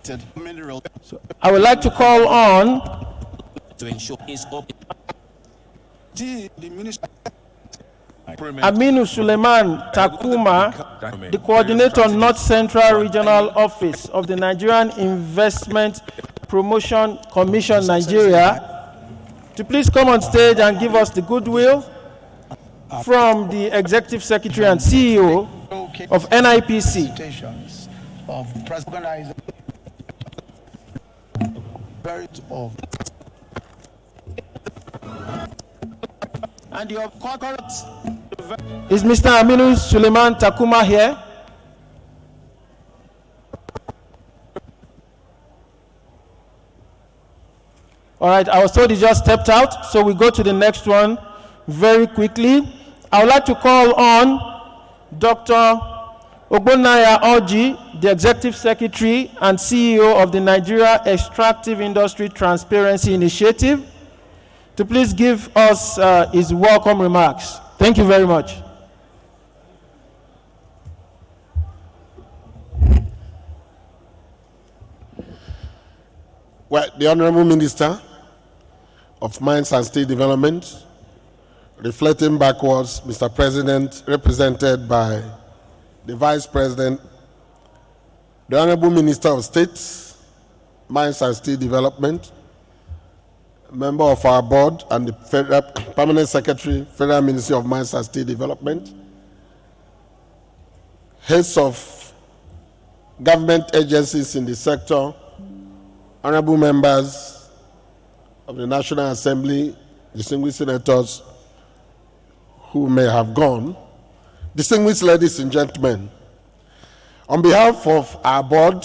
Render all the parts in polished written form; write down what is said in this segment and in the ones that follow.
So I would like to call on to ensure is open. Aminu Suleiman Takuma, the coordinator, North Central Regional Office of the Nigerian Investment Promotion Commission, Nigeria, to please come on stage and give us the goodwill from the Executive Secretary and CEO of NIPC. And your corporate is Mr. Aminu Suleiman Takuma here? All right, I was told he just stepped out, so we go to the next one very quickly. I would like to call on Dr. Ogbonnaya Orji, the Executive Secretary and CEO of the Nigeria Extractive Industry Transparency Initiative, to please give us his welcome remarks. Thank you very much. Well, the Honorable Minister of Mines and Steel Development, reflecting backwards, Mr. President, represented by the Vice President, the Honorable Minister of State, Mines and Steel Development, member of our board and the Permanent Secretary, Federal Ministry of Mines and Steel Development, heads of government agencies in the sector, honorable members of the National Assembly, distinguished senators who may have gone, distinguished ladies and gentlemen, on behalf of our board,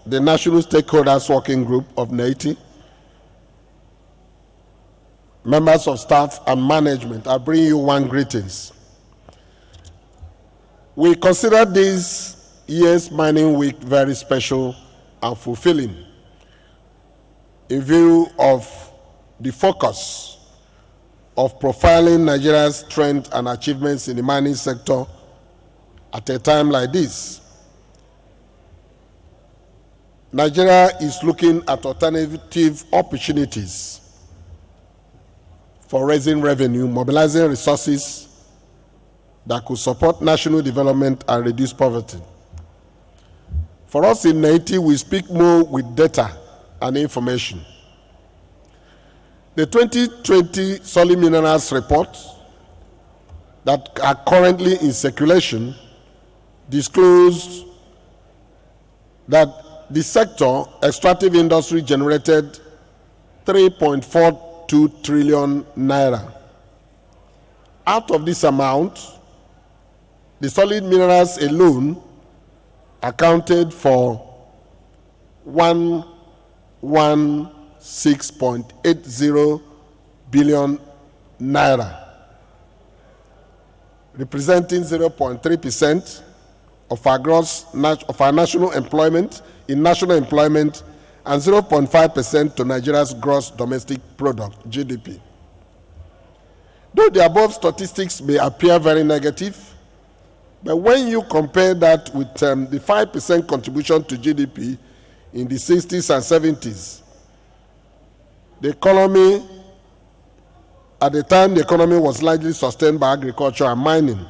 the National Stakeholders Working Group of NAITI, members of staff and management, I bring you one greetings. We consider this year's mining week very special and fulfilling in view of the focus of profiling Nigeria's strengths and achievements in the mining sector at a time like this. Nigeria is looking at alternative opportunities for raising revenue, mobilizing resources that could support national development and reduce poverty. For us in NAITI, we speak more with data and information. The 2020 Solid Minerals Report that are currently in circulation disclosed that the sector, extractive industry, generated 3.42 trillion naira. Out of this amount, the solid minerals alone accounted for 116.80 billion naira, representing 0.3% of our national employment and 0.5% to Nigeria's gross domestic product, GDP. Though the above statistics may appear very negative, but when you compare that with the 5% contribution to GDP in the 60s and 70s, the economy, at the time the economy was largely sustained by agriculture and mining.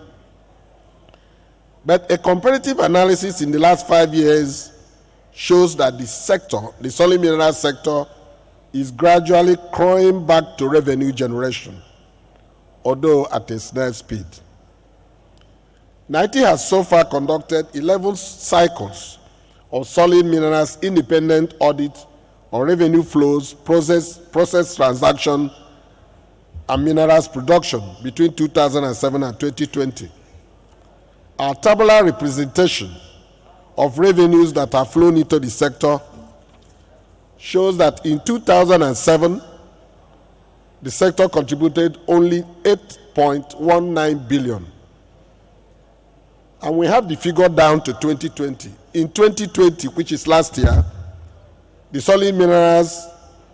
But a comparative analysis in the last 5 years shows that the sector, the solid mineral sector, is gradually crawling back to revenue generation, although at a snail speed. NITI has so far conducted 11 cycles of solid minerals independent audit on revenue flows, process transaction, and minerals production between 2007 and 2020. Our tabular representation of revenues that have flown into the sector shows that in 2007, the sector contributed only 8.19 billion. And we have the figure down to 2020. In 2020, which is last year, the solid minerals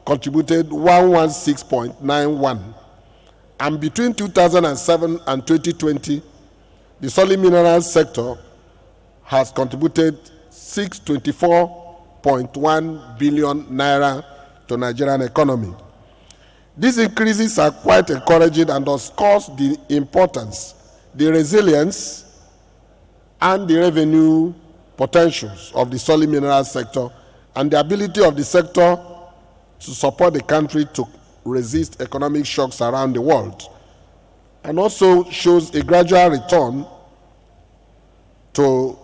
contributed 116.91. And between 2007 and 2020, the solid minerals sector has contributed 1.1 billion naira to Nigerian economy. These increases are quite encouraging and underscores the importance, the resilience, and the revenue potentials of the solid mineral sector and the ability of the sector to support the country to resist economic shocks around the world, and also shows a gradual return to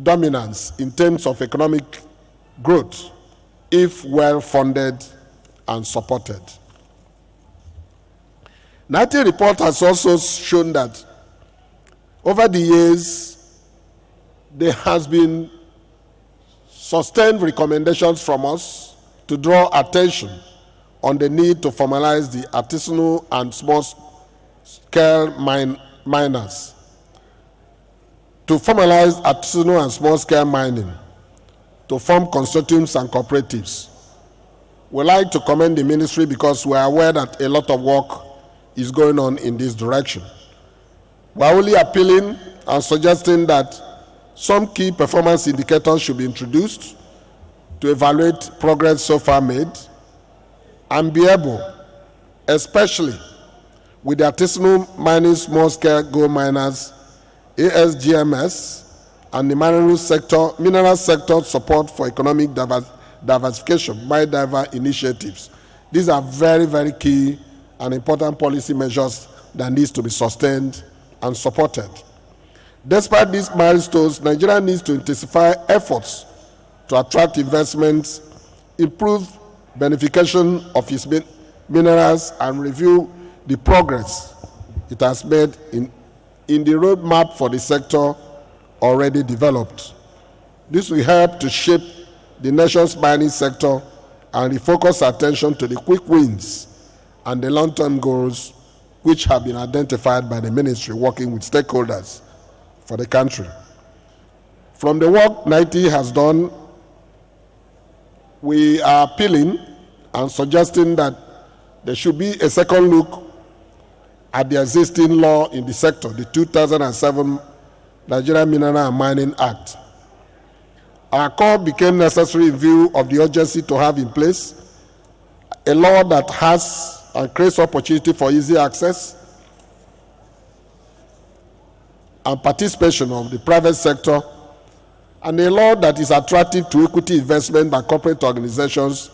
dominance in terms of economic growth if well funded and supported. NATI report has also shown that over the years there has been sustained recommendations from us to draw attention on the need to formalize the artisanal and small-scale miners, to formalize artisanal and small-scale mining, to form consortiums and cooperatives. We like to commend the ministry because we are aware that a lot of work is going on in this direction. We are only appealing and suggesting that some key performance indicators should be introduced to evaluate progress so far made and be able, especially with the artisanal mining small-scale gold miners, ASGMS, and the mineral sector support for economic diversification, MyDiver initiatives. These are very, very key and important policy measures that needs to be sustained and supported. Despite these milestones, Nigeria needs to intensify efforts to attract investments, improve beneficiation of its minerals, and review the progress it has made in the roadmap for the sector already developed. This will help to shape the nation's mining sector and refocus attention to the quick wins and the long-term goals which have been identified by the ministry working with stakeholders for the country. From the work NITI has done, we are appealing and suggesting that there should be a second look at the existing law in the sector, the 2007 Nigerian Mineral and Mining Act. Our call became necessary in view of the urgency to have in place a law that has and creates opportunity for easy access and participation of the private sector, and a law that is attractive to equity investment by corporate organizations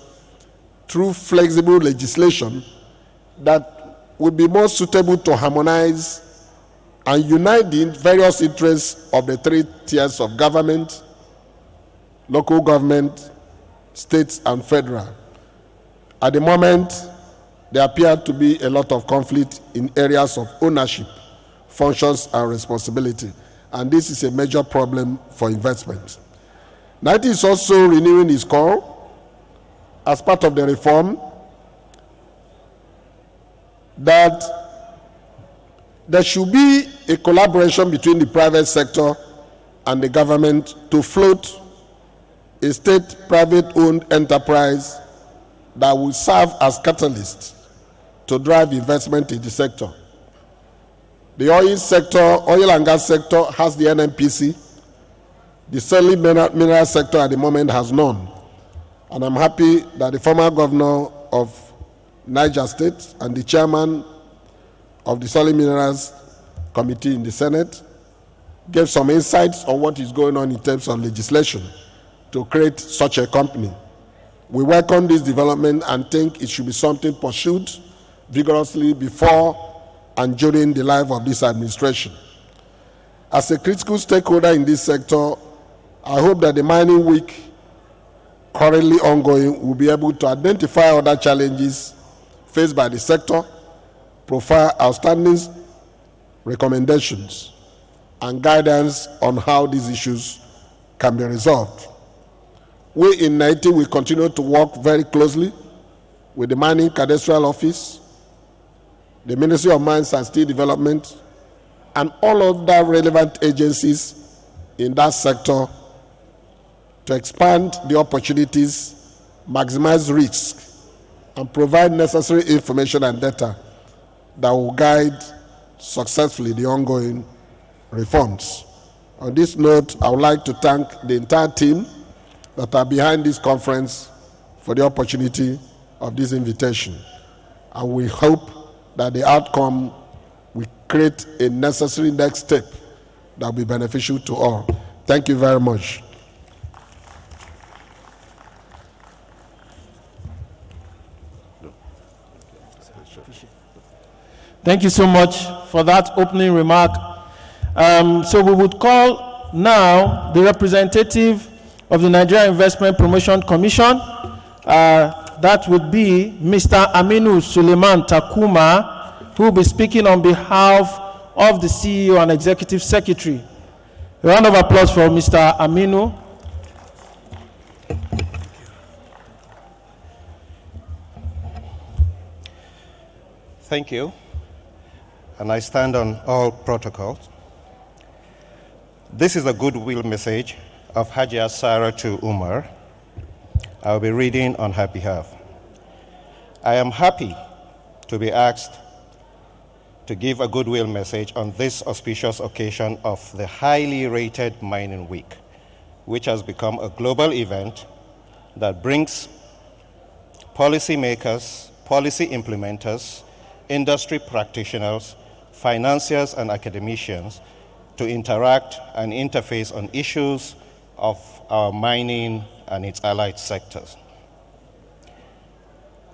through flexible legislation that would be more suitable to harmonize and unite the various interests of the three tiers of government, local government, states, and federal. At the moment, there appear to be a lot of conflict in areas of ownership, functions, and responsibility, and this is a major problem for investment. NITI is also renewing its call as part of the reform that there should be a collaboration between the private sector and the government to float a state private-owned enterprise that will serve as catalyst to drive investment in the sector. The oil and gas sector has the NNPC. The solid mineral sector at the moment has none. And I'm happy that the former governor of Niger State and the chairman of the Solid Minerals Committee in the Senate gave some insights on what is going on in terms of legislation to create such a company. We welcome this development and think it should be something pursued vigorously before and during the life of this administration. As a critical stakeholder in this sector, I hope that the Mining Week currently ongoing will be able to identify other challenges faced by the sector, provide outstanding recommendations and guidance on how these issues can be resolved. We in NITI will continue to work very closely with the Mining Cadastral Office, the Ministry of Mines and Steel Development, and all other relevant agencies in that sector to expand the opportunities, maximize risks, and provide necessary information and data that will guide successfully the ongoing reforms. On this note, I would like to thank the entire team that are behind this conference for the opportunity of this invitation. And we hope that the outcome will create a necessary next step that will be beneficial to all. Thank you very much. Thank you so much for that opening remark. So we would call now the representative of the Nigeria Investment Promotion Commission. That would be Mr. Aminu Suleiman Takuma, who will be speaking on behalf of the CEO and Executive Secretary. A round of applause for Mr. Aminu. Thank you. And I stand on all protocols. This is a goodwill message of Hajia Sarah to Umar. I will be reading on her behalf. I am happy to be asked to give a goodwill message on this auspicious occasion of the highly rated Mining Week, which has become a global event that brings policymakers, policy implementers, industry practitioners, financiers, and academicians to interact and interface on issues of our mining and its allied sectors.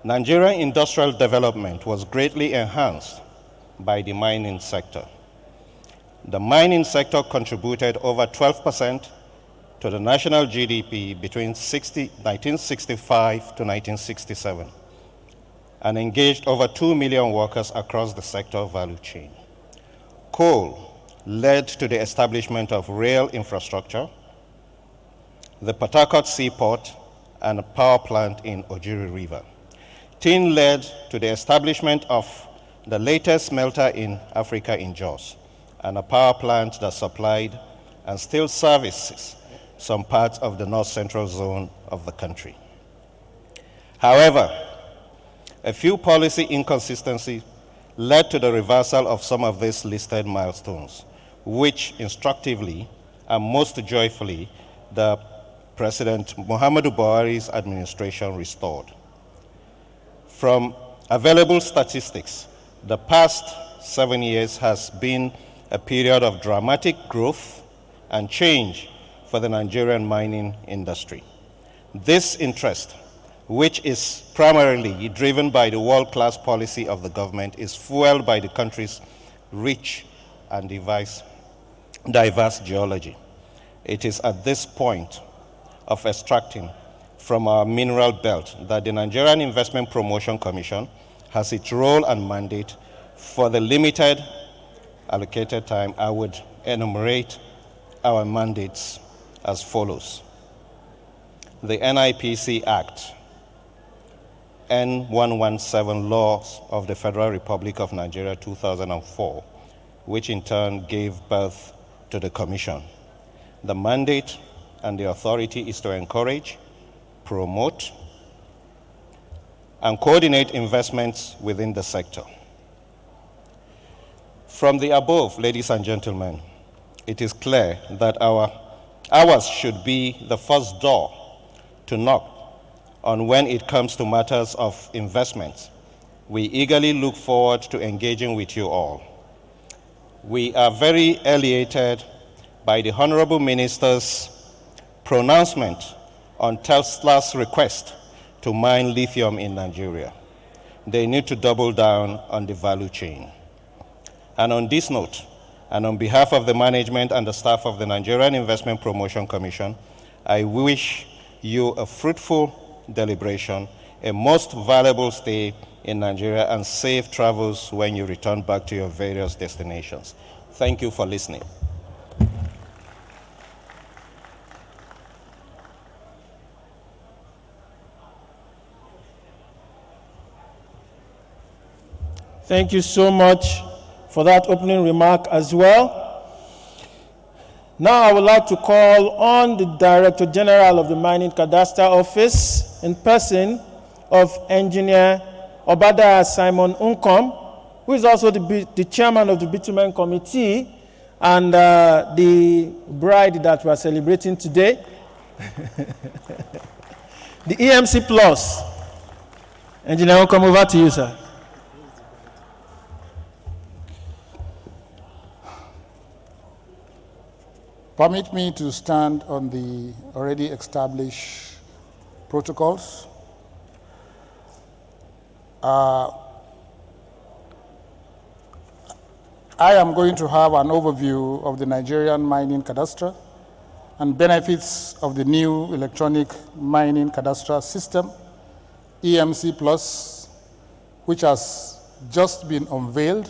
Nigerian industrial development was greatly enhanced by the mining sector. The mining sector contributed over 12% to the national GDP between 1965 to 1967 and engaged over 2 million workers across the sector value chain. Coal led to the establishment of rail infrastructure, the Port Harcourt seaport, and a power plant in Ojiri River. Tin led to the establishment of the latest smelter in Africa in Jos, and a power plant that supplied and still services some parts of the north-central zone of the country. However, a few policy inconsistencies led to the reversal of some of these listed milestones, which instructively and most joyfully the President Muhammadu Buhari's administration restored. From available statistics, the past 7 years has been a period of dramatic growth and change for the Nigerian mining industry. This interest, which is primarily driven by the world-class policy of the government, is fueled by the country's rich and diverse geology. It is at this point of extracting from our mineral belt that the Nigerian Investment Promotion Commission has its role and mandate. For the limited allocated time, I would enumerate our mandates as follows. The NIPC Act, N117 Laws of the Federal Republic of Nigeria 2004, which in turn gave birth to the Commission. The mandate and the authority is to encourage, promote, and coordinate investments within the sector. From the above, ladies and gentlemen, it is clear that ours should be the first door to knock on when it comes to matters of investments. We eagerly look forward to engaging with you all. We are very elated by the Honorable Minister's pronouncement on Tesla's request to mine lithium in Nigeria. They need to double down on the value chain. And on this note, and on behalf of the management and the staff of the Nigerian Investment Promotion Commission, I wish you a fruitful deliberation, a most valuable stay in Nigeria, and safe travels when you return back to your various destinations. Thank you for listening. Thank you so much for that opening remark as well. Now I would like to call on the Director General of the Mining Cadastre Office in person of Engineer Obadiah Simon Unkom, who is also the Chairman of the Bitumen Committee and the bride that we are celebrating today. The EMC Plus. Engineer, I'll come over to you, sir. Permit me to stand on the already established protocols. I am going to have an overview of the Nigerian mining cadastre and benefits of the new electronic mining cadastral system, EMC Plus, which has just been unveiled,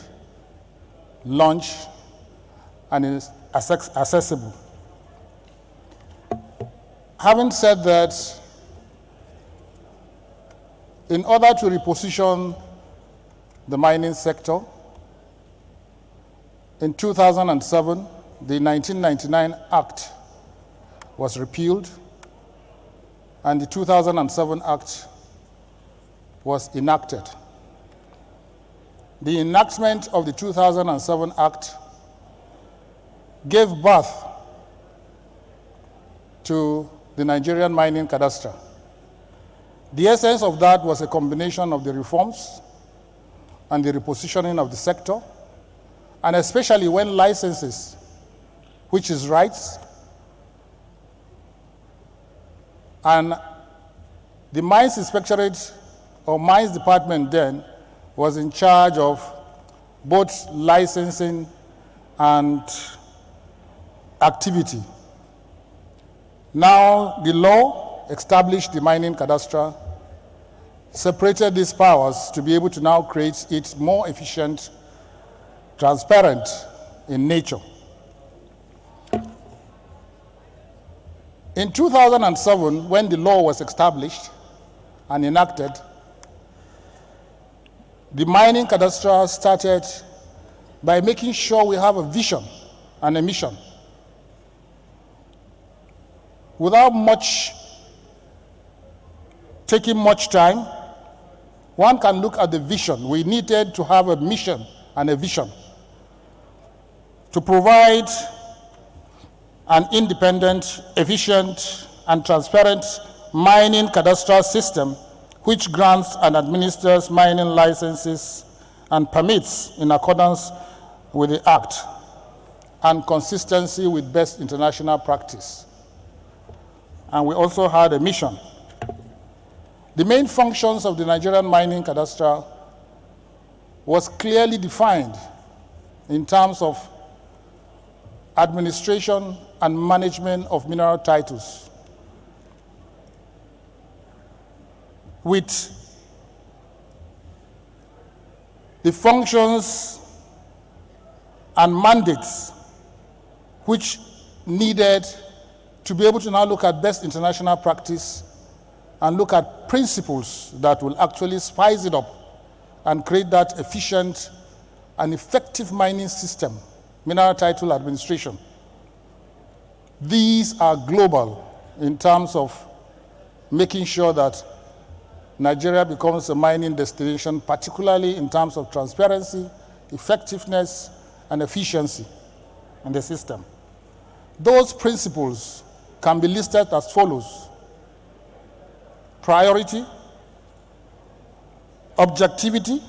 launched, and is accessible. Having said that, in order to reposition the mining sector, in 2007, the 1999 Act was repealed, and the 2007 Act was enacted. The enactment of the 2007 Act gave birth to the Nigerian mining cadastre. The essence of that was a combination of the reforms and the repositioning of the sector, and especially when licenses, which is rights, and the Mines Inspectorate or Mines Department then was in charge of both licensing and activity. Now the law established the mining cadastre, separated these powers to be able to now create it more efficient, transparent in nature. In 2007, when the law was established and enacted, the mining cadastre started by making sure we have a vision and a mission. Without taking much time, one can look at the vision. We needed to have a mission and a vision to provide an independent, efficient, and transparent mining cadastral system which grants and administers mining licenses and permits in accordance with the Act and consistency with best international practice. And we also had a mission. The main functions of the Nigerian mining cadastre was clearly defined in terms of administration and management of mineral titles, with the functions and mandates which needed to be able to now look at best international practice and look at principles that will actually spice it up and create that efficient and effective mining system, mineral title administration. These are global in terms of making sure that Nigeria becomes a mining destination, particularly in terms of transparency, effectiveness, and efficiency in the system. Those principles can be listed as follows: priority, objectivity,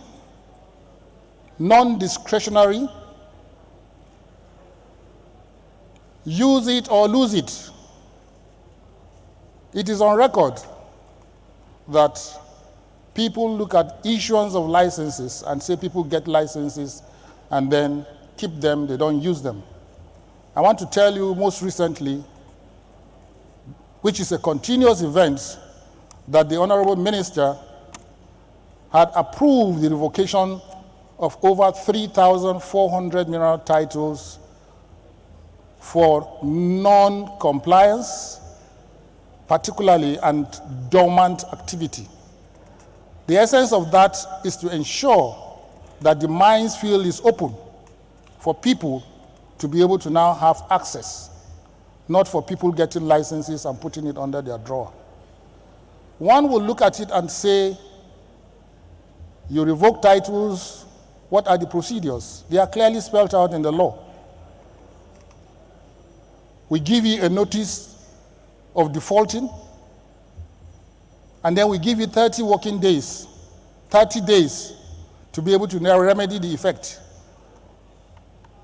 non-discretionary, use it or lose it. It is on record that people look at issuance of licenses and say people get licenses and then keep them, they don't use them. I want to tell you most recently, which is a continuous event, that the Honorable Minister had approved the revocation of over 3,400 mineral titles for non-compliance, particularly, and dormant activity. The essence of that is to ensure that the mines field is open for people to be able to now have access, not for people getting licenses and putting it under their drawer. One will look at it and say, you revoke titles, what are the procedures? They are clearly spelled out in the law. We give you a notice of defaulting, and then we give you 30 working days, 30 days to be able to now remedy the effect.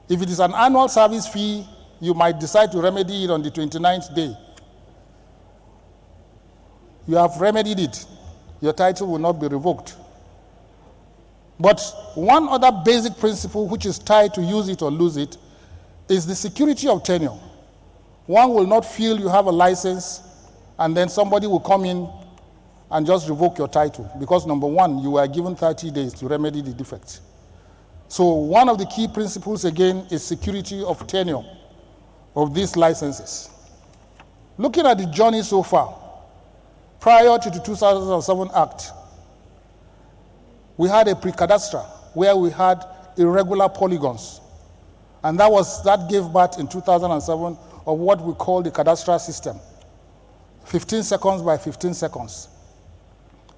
If it is an annual service fee, you might decide to remedy it on the 29th day. You have remedied it. Your title will not be revoked. But one other basic principle which is tied to use it or lose it is the security of tenure. One will not feel you have a license and then somebody will come in and just revoke your title because, number one, you were given 30 days to remedy the defect. So one of the key principles, again, is security of tenure of these licenses. Looking at the journey so far, prior to the 2007 Act, we had a pre-cadastre where we had irregular polygons. And that gave birth in 2007 of what we call the cadastral system, 15 seconds by 15 seconds,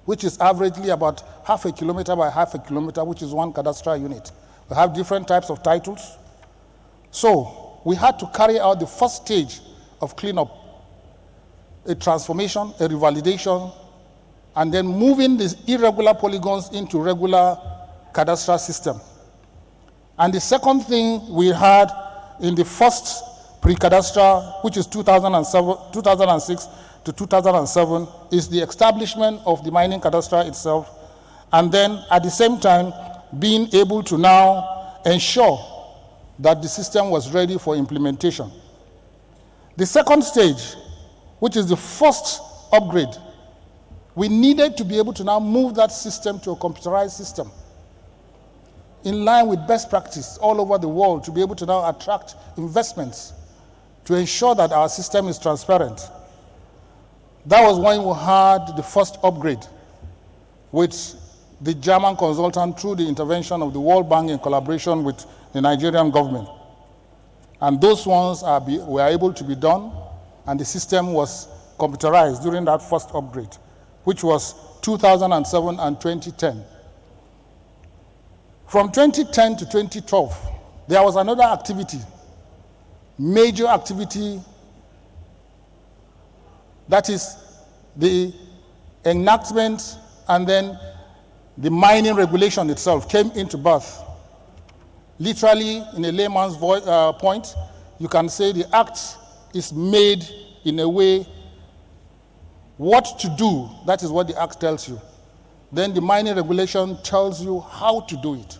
which is averagely about half a kilometer by half a kilometer, which is one cadastral unit. We have different types of titles. So we had to carry out the first stage of cleanup, a transformation, a revalidation, and then moving these irregular polygons into regular cadastral system. And the second thing we had in the first pre-cadastral, which is 2006 to 2007, is the establishment of the mining cadastre itself, and then at the same time being able to now ensure that the system was ready for implementation. The second stage, which is the first upgrade, we needed to be able to now move that system to a computerized system in line with best practice all over the world to be able to now attract investments to ensure that our system is transparent. That was when we had the first upgrade with the German consultant through the intervention of the World Bank in collaboration with the Nigerian government. And those ones were able to be done, and the system was computerized during that first upgrade, which was 2007 and 2010. From 2010 to 2012, there was another activity, major activity, that is the enactment and then the mining regulation itself came into birth. Literally, in a layman's point, you can say the act is made in a way what to do, that is what the act tells you. Then the mining regulation tells you how to do it.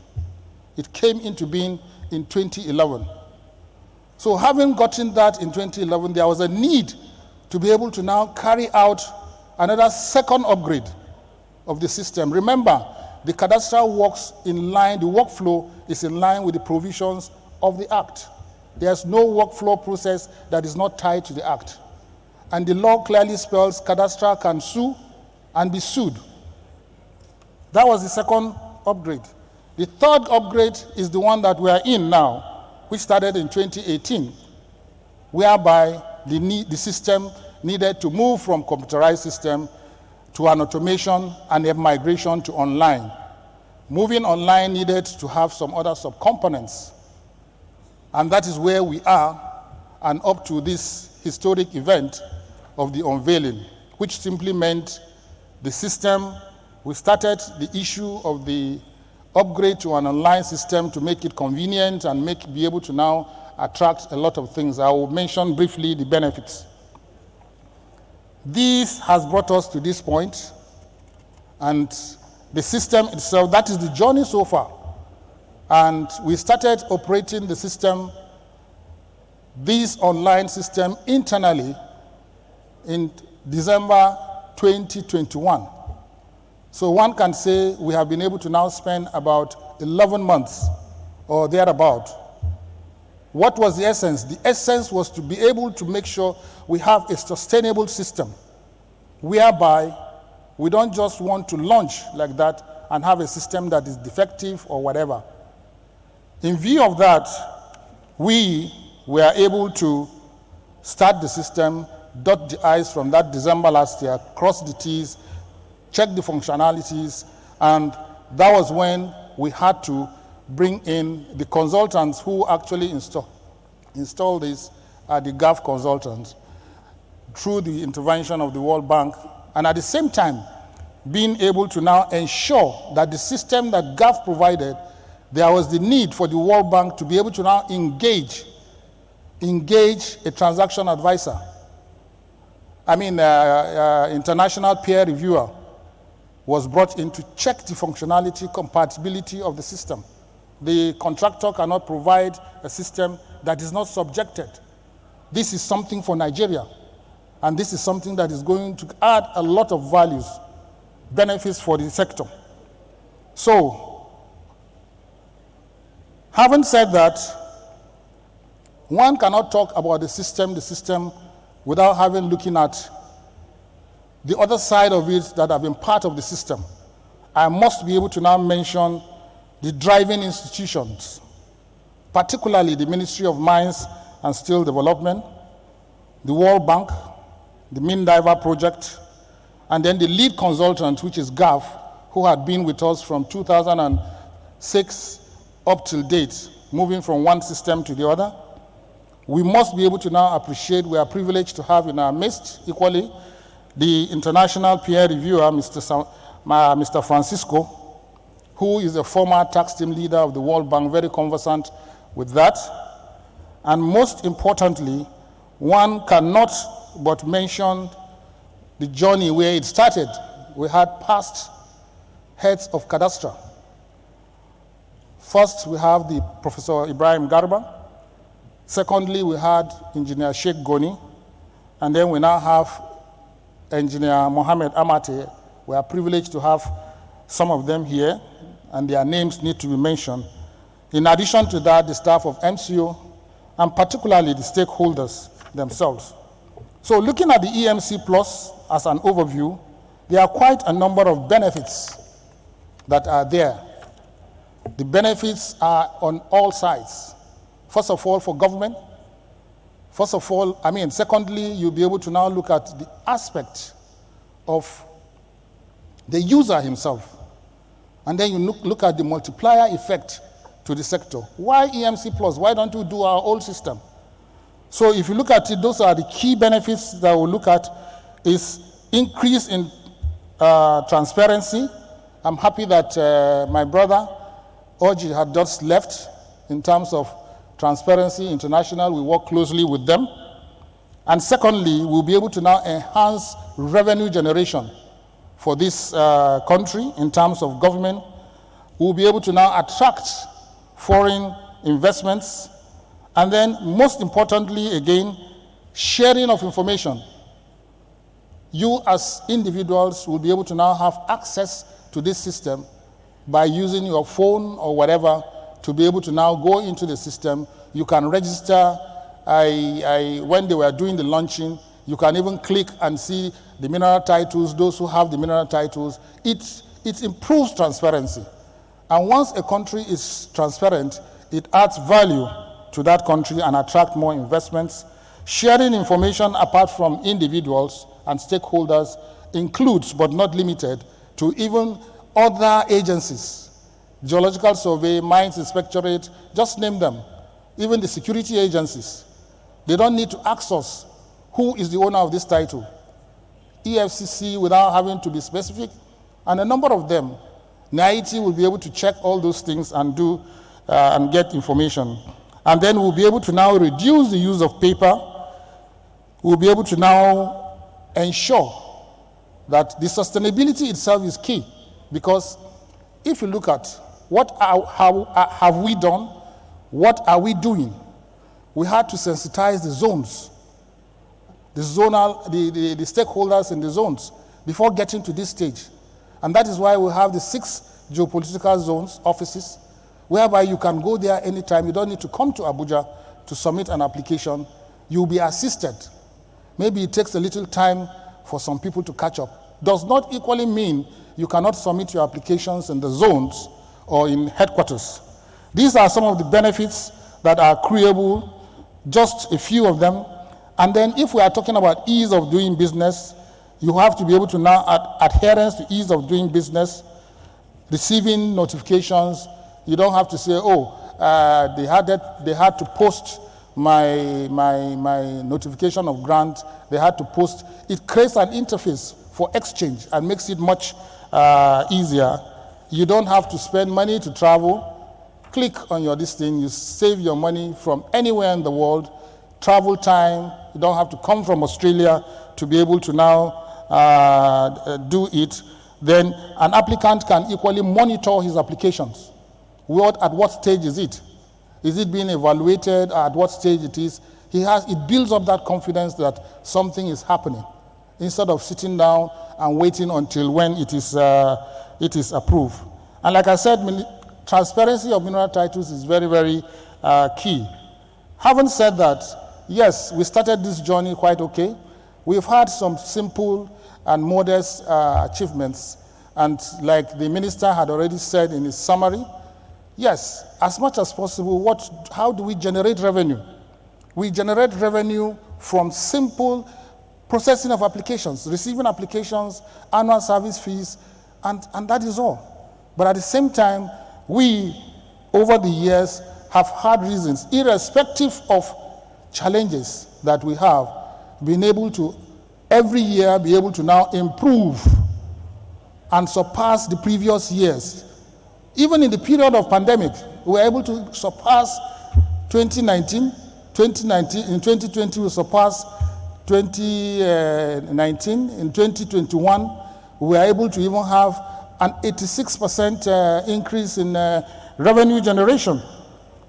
It came into being in 2011. So having gotten that in 2011, there was a need to be able to now carry out another second upgrade of the system. Remember, the cadastral works in line, the workflow is in line with the provisions of the Act. There's no workflow process that is not tied to the Act. And the law clearly spells cadastral can sue and be sued. That was the second upgrade. The third upgrade is the one that we are in now, which started in 2018, whereby the system needed to move from computerized system to an automation and a migration to online. Moving online needed to have some other subcomponents. And that is where we are, and up to this historic event of the unveiling, which simply meant the system, we started the issue of the upgrade to an online system to make it convenient and be able to now attract a lot of things. I will mention briefly the benefits. This has brought us to this point, and the system itself, that is the journey so far. And we started operating the system, this online system, internally in December 2021. So one can say we have been able to now spend about 11 months or thereabout. What was the essence? The essence was to be able to make sure we have a sustainable system whereby we don't just want to launch like that and have a system that is defective or whatever. In view of that, we were able to start the system, dot the I's from that December last year, cross the T's, check the functionalities, and that was when we had to bring in the consultants who actually install this, the GAF consultants. through the intervention of the World Bank, and at the same time, being able to now ensure that the system that GAF provided, there was the need for the World Bank to be able to now engage a transaction advisor. International peer reviewer was brought in to check the functionality, compatibility of the system. The contractor cannot provide a system that is not subjected. This is something for Nigeria, and this is something that is going to add a lot of values, benefits for the sector. So, having said that, one cannot talk about the system without looking at the other side of it that have been part of the system. I must be able to now mention the driving institutions, particularly the Ministry of Mines and Steel Development, the World Bank, the Mindiver project, and then the lead consultant, which is GAF, who had been with us from 2006 up till date, moving from one system to the other. We must be able to now appreciate, we are privileged to have in our midst equally the international peer reviewer, Mr. Francisco, who is a former tax team leader of the World Bank, very conversant with that. And most importantly, one cannot but mention the journey where it started. We had past heads of cadastre. First, we have the Professor Ibrahim Garba. Secondly, we had Engineer Sheikh Goni. And then we now have Engineer Mohammed Amate. We are privileged to have some of them here, and their names need to be mentioned. In addition to that, the staff of MCO, and particularly the stakeholders themselves. So looking at the EMC Plus as an overview, there are quite a number of benefits that are there. The benefits are on all sides. First of all, for government. Secondly, you'll be able to now look at the aspect of the user himself. And then you look at the multiplier effect to the sector. Why EMC Plus? Why don't we do our old system? So if you look at it, those are the key benefits that we'll look at, is increase in transparency. I'm happy that my brother, Oji, had just left in terms of Transparency International. We work closely with them. And secondly, we'll be able to now enhance revenue generation for this country in terms of government. We'll be able to now attract foreign investments. And then, most importantly, again, sharing of information. You as individuals will be able to now have access to this system by using your phone or whatever to be able to now go into the system. You can register. When they were doing the launching, you can even click and see the mineral titles, those who have the mineral titles. It improves transparency. And once a country is transparent, it adds value to that country and attract more investments. Sharing information apart from individuals and stakeholders includes, but not limited, to even other agencies. Geological Survey, Mines Inspectorate, just name them. Even the security agencies. They don't need to ask us who is the owner of this title. EFCC, without having to be specific, and a number of them. NIIT will be able to check all those things and do and get information. And then we'll be able to now reduce the use of paper. We'll be able to now ensure that the sustainability itself is key. Because if you look at how have we done, what are we doing? We had to sensitize the zones, the stakeholders in the zones before getting to this stage. And that is why we have the 6 geopolitical zones, offices, whereby you can go there anytime. You don't need to come to Abuja to submit an application. You'll be assisted. Maybe it takes a little time for some people to catch up. Does not equally mean you cannot submit your applications in the zones or in headquarters. These are some of the benefits that are accruable, just a few of them. And then if we are talking about ease of doing business, you have to be able to now add adherence to ease of doing business, receiving notifications. You don't have to say, they had to post my notification of grant, they had to post. It creates an interface for exchange and makes it much easier. You don't have to spend money to travel. Click on this thing, you save your money from anywhere in the world. Travel time, you don't have to come from Australia to be able to now do it. Then an applicant can equally monitor his applications. At what stage is it? Is it being evaluated? At what stage it is? It builds up that confidence that something is happening, instead of sitting down and waiting until when it is approved. And like I said, transparency of mineral titles is very, very key. Having said that, yes, we started this journey quite okay. We've had some simple and modest achievements. And like the minister had already said in his summary, yes, as much as possible, how do we generate revenue? We generate revenue from simple processing of applications, receiving applications, annual service fees, and that is all. But at the same time, we, over the years, have had reasons, irrespective of challenges that we have, been able to, every year, be able to now improve and surpass the previous years. Even in the period of pandemic, we were able to surpass 2019. In 2020, we surpassed 2019. In 2021, we were able to even have an 86% increase in revenue generation.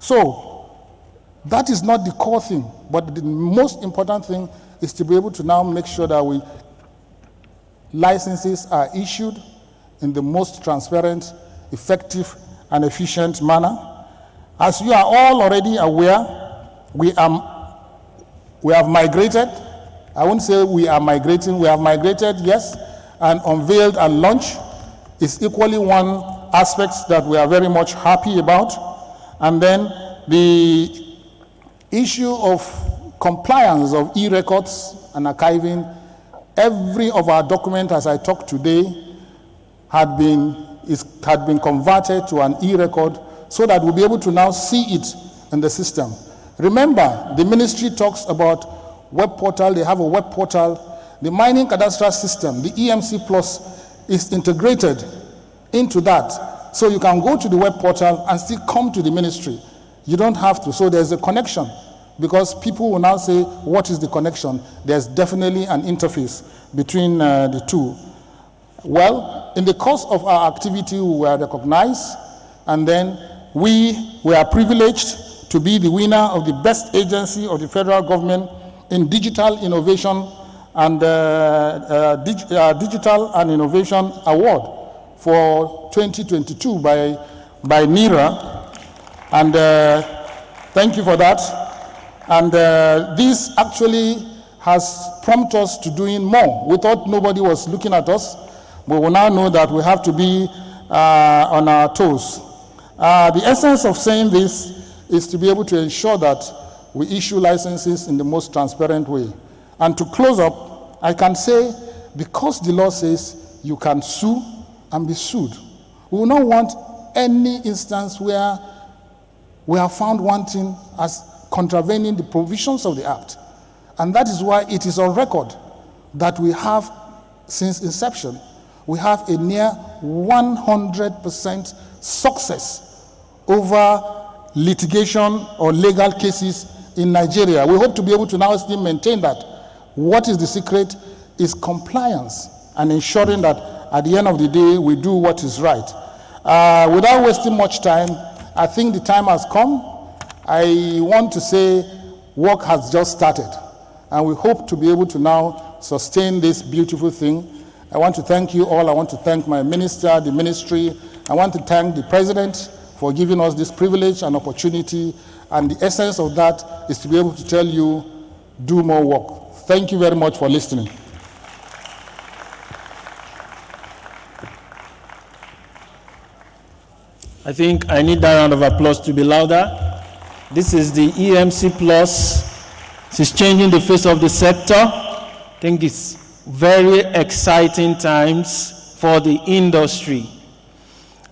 So that is not the core thing, but the most important thing is to be able to now make sure that licenses are issued in the most transparent, effective, and efficient manner. As you are all already aware, we have migrated. I won't say we are migrating. We have migrated, yes, and unveiled and launched. Is equally one aspect that we are very much happy about. And then the issue of compliance of e-records and archiving. Every of our documents, as I talk today, had been converted to an e-record so that we'll be able to now see it in the system. Remember, the ministry talks about web portal. They have a web portal. The mining cadastral system, the EMC Plus, is integrated into that. So you can go to the web portal and still come to the ministry. You don't have to. So there's a connection, because people will now say, what is the connection? There's definitely an interface between the two. Well, in the course of our activity, we were recognized, and then we were privileged to be the winner of the best agency of the federal government in digital innovation and digital and innovation award for 2022 by NIRA, and thank you for that. And this actually has prompted us to doing more. We thought nobody was looking at us, but we now know that we have to be on our toes. The essence of saying this is to be able to ensure that we issue licenses in the most transparent way. And to close up, I can say, because the law says you can sue and be sued, we will not want any instance where we have found wanting as contravening the provisions of the Act. And that is why it is on record that we have, since inception, we have a near 100% success over litigation or legal cases in Nigeria. We hope to be able to now still maintain that. What is the secret is compliance and ensuring that at the end of the day, we do what is right. Without wasting much time, I think the time has come. I want to say work has just started, and we hope to be able to now sustain this beautiful thing. I want to thank you all. I want to thank my minister, the ministry. I want to thank the president for giving us this privilege and opportunity. And the essence of that is to be able to tell you, do more work. Thank you very much for listening. I think I need that round of applause to be louder. This is the EMC Plus. This is changing the face of the sector. I think it's very exciting times for the industry.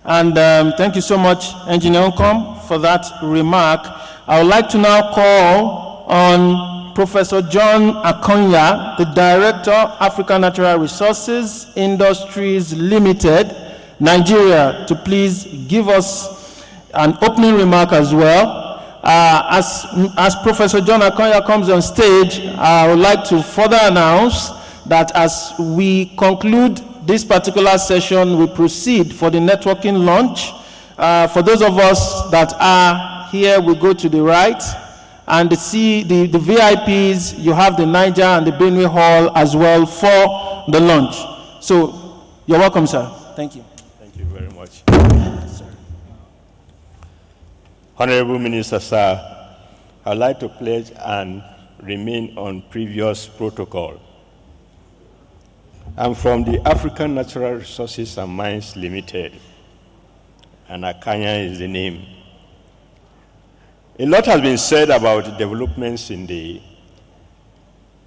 And thank you so much, Engineer Oncom, for that remark. I would like to now call on Professor John Akonya, the Director, African Natural Resources Industries Limited, Nigeria, to please give us an opening remark as well. As Professor John Akonya comes on stage, I would like to further announce that as we conclude this particular session, we proceed for the networking launch. For those of us that are here, we go to the right, and the VIPs, you have the Niger and the Benue Hall as well for the launch. So you're welcome, sir. Thank you. Thank you very much. Honorable Minister, sir, I'd like to pledge and remain on previous protocol. I'm from the African Natural Resources and Mines Limited, and Akanya is the name. A lot has been said about developments in the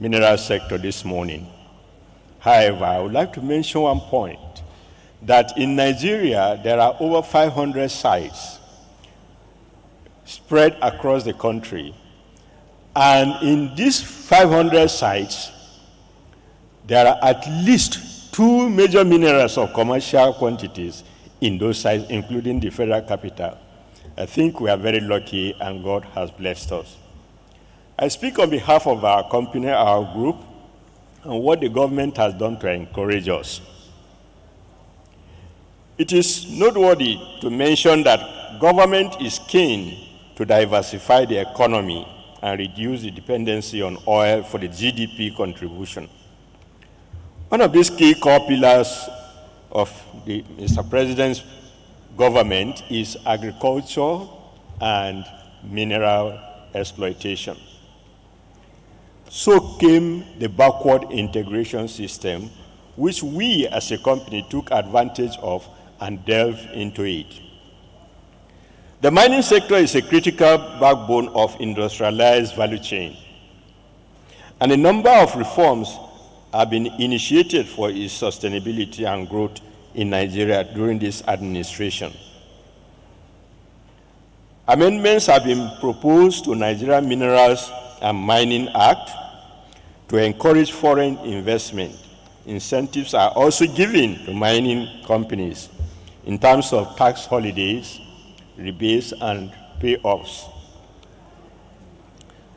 mineral sector this morning. However, I would like to mention one point, that in Nigeria, there are over 500 sites spread across the country. And in these 500 sites, there are at least 2 major minerals of commercial quantities in those sites, including the federal capital. I think we are very lucky and God has blessed us. I speak on behalf of our company, our group, and what the government has done to encourage us. It is noteworthy to mention that government is keen to diversify the economy and reduce the dependency on oil for the GDP contribution. One of these key core pillars of the Mr. President's government is agriculture and mineral exploitation. So came the backward integration system, which we as a company took advantage of and delved into it. The mining sector is a critical backbone of industrialized value chain, and a number of reforms have been initiated for its sustainability and growth in Nigeria during this administration. Amendments have been proposed to Nigeria Minerals and Mining Act to encourage foreign investment. Incentives are also given to mining companies in terms of tax holidays, rebates, and payoffs.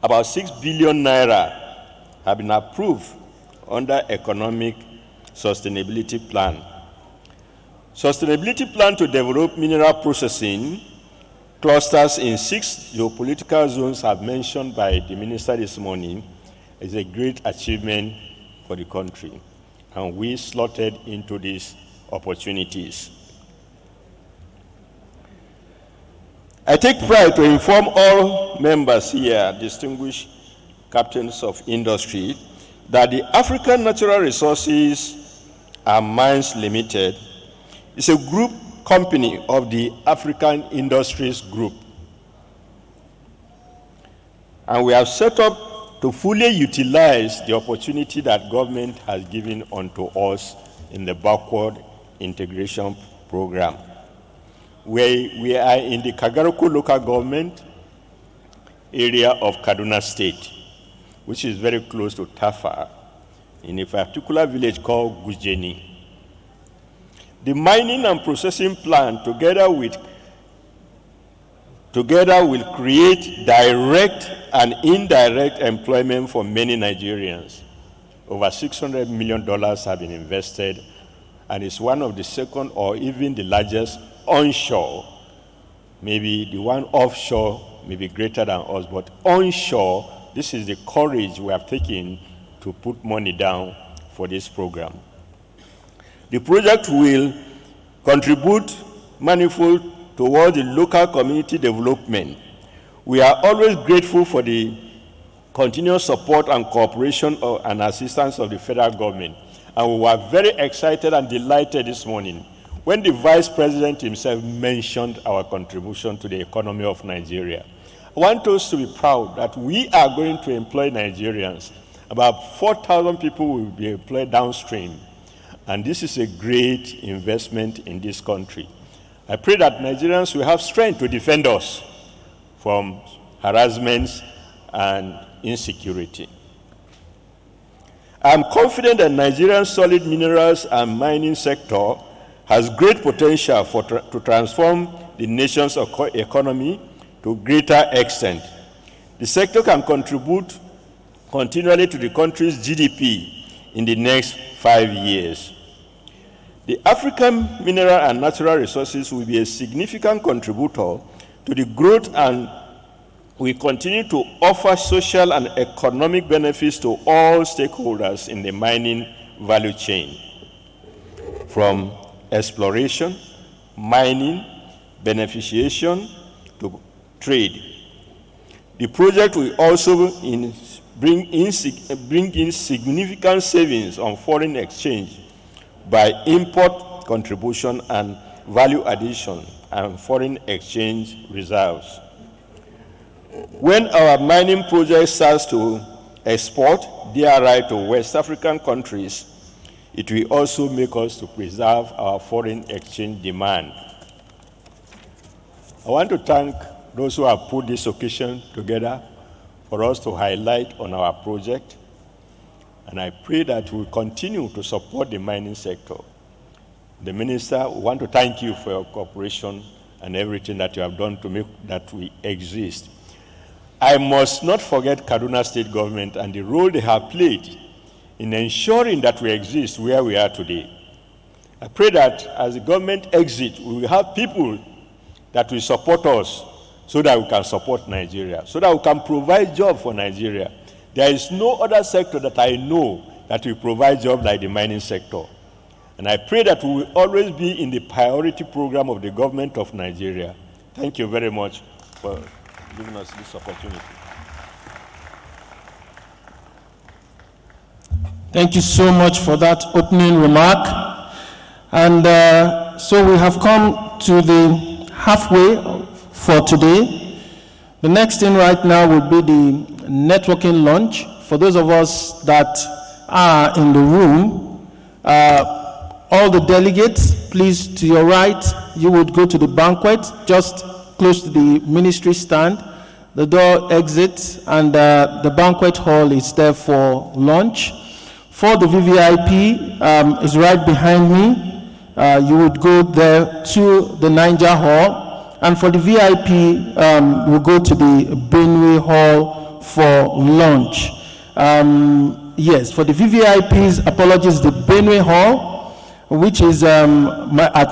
About 6 billion naira have been approved under Economic Sustainability Plan. Sustainability Plan to develop mineral processing clusters in 6 geopolitical zones, have mentioned by the minister this morning, is a great achievement for the country, and we slotted into these opportunities. I take pride to inform all members here, distinguished captains of industry, that the African Natural Resources and Mines Limited is a group company of the African Industries Group. And we have set up to fully utilize the opportunity that government has given unto us in the backward integration program. We are in the Kagaroko local government area of Kaduna State, which is very close to Tafa, in a particular village called Gujeni. The mining and processing plant together will create direct and indirect employment for many Nigerians. Over $600 million have been invested, and it's one of the second or even the largest onshore. Maybe the one offshore may be greater than us, but onshore, this is the courage we have taken to put money down for this program. The project will contribute manifold towards the local community development. We are always grateful for the continuous support and cooperation and assistance of the federal government. And we were very excited and delighted this morning when the Vice President himself mentioned our contribution to the economy of Nigeria. I want us to be proud that we are going to employ Nigerians. About 4,000 people will be employed downstream. And this is a great investment in this country. I pray that Nigerians will have strength to defend us from harassments and insecurity. I am confident that Nigeria's solid minerals and mining sector has great potential to transform the nation's economy to a greater extent. The sector can contribute continually to the country's GDP in the next 5 years. The African mineral and natural resources will be a significant contributor to the growth, and we continue to offer social and economic benefits to all stakeholders in the mining value chain, from exploration, mining, beneficiation, to trade. The project will also bring in significant savings on foreign exchange by import contribution and value addition and foreign exchange reserves. When our mining project starts to export DRI to West African countries, it will also make us to preserve our foreign exchange demand. I want to thank those who have put this occasion together for us to highlight on our project, and I pray that we'll continue to support the mining sector. The Minister, we want to thank you for your cooperation and everything that you have done to make that we exist. I must not forget Kaduna State Government and the role they have played in ensuring that we exist where we are today. I pray that as the government exits, we will have people that will support us so that we can support Nigeria, so that we can provide jobs for Nigeria. There is no other sector that I know that will provide jobs like the mining sector. And I pray that we will always be in the priority program of the government of Nigeria. Thank you very much for giving us this opportunity. Thank you so much for that opening remark. And so we have come to the halfway for today. The next thing right now would be the networking lunch. For those of us that are in the room, all the delegates, please, to your right, you would go to the banquet, just close to the ministry stand. The door exits, and the banquet hall is there for lunch. For the VVIP, is right behind me. You would go there to the Niger Hall. And for the VIP, we'll go to the Benway Hall for lunch. Yes, for the VVIPs, apologies, the Benway Hall, which is at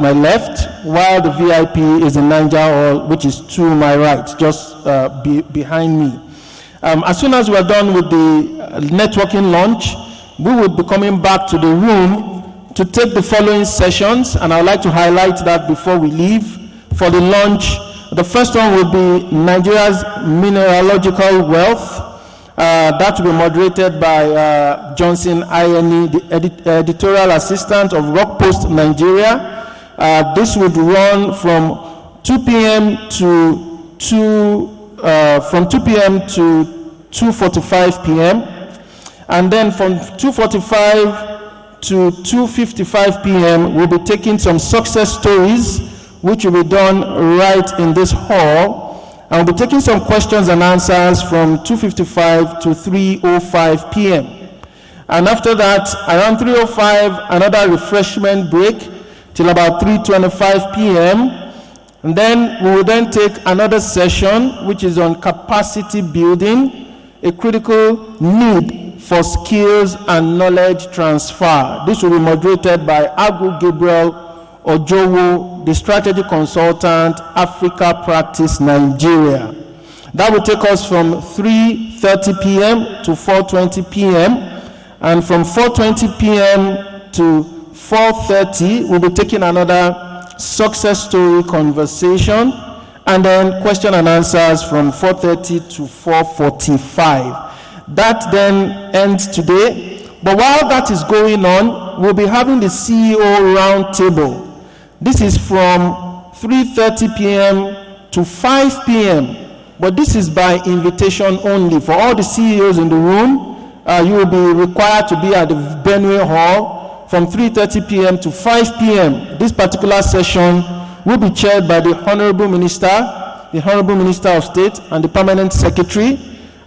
my left, while the VIP is the Niger Hall, which is to my right, just behind me. As soon as we're done with the networking lunch, we will be coming back to the room to take the following sessions, and I'd like to highlight that before we leave. For the lunch, the first one will be Nigeria's mineralogical wealth. That will be moderated by Johnson Ayeni, the editorial assistant of Rock Post Nigeria. This would run from 2 p.m. to 2:45 p.m. And then from 2:45 to 2:55 p.m. we'll be taking some success stories, which will be done right in this hall. And we'll be taking some questions and answers from 2:55 to 3:05 p.m. And after that, around 3:05, another refreshment break till about 3:25 p.m. And then we will then take another session, which is on capacity building, a critical need for skills and knowledge transfer. This will be moderated by Agu Gabriel Ojowo, the strategy consultant, Africa Practice Nigeria. That will take us from 3:30 p.m. to 4:20 p.m. And from 4:20 p.m. to 4:30, we'll be taking another success story conversation, and then question and answers from 4:30 to 4:45. That then ends today. But while that is going on, we'll be having the CEO roundtable. This is from 3:30 p.m. to 5 p.m. But this is by invitation only. For all the CEOs in the room, you will be required to be at the Benway Hall from 3:30 p.m. to 5 p.m. This particular session will be chaired by the Honorable Minister of State, and the Permanent Secretary.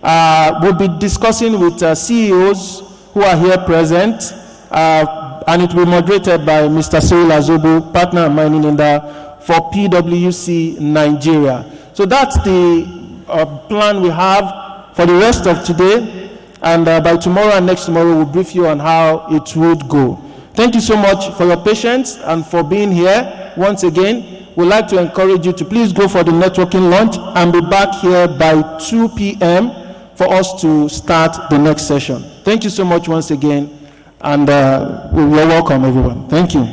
We'll be discussing with CEOs who are here present, and it will be moderated by Mr. Cyril Azobu, partner and mining leader for PwC Nigeria. So that's the plan we have for the rest of today, and by tomorrow and next tomorrow we'll brief you on how it would go. Thank you so much for your patience and for being here. Once again, we'd like to encourage you to please go for the networking lunch and be back here by 2 p.m. for us to start the next session. Thank you so much once again, and we will welcome everyone. Thank you.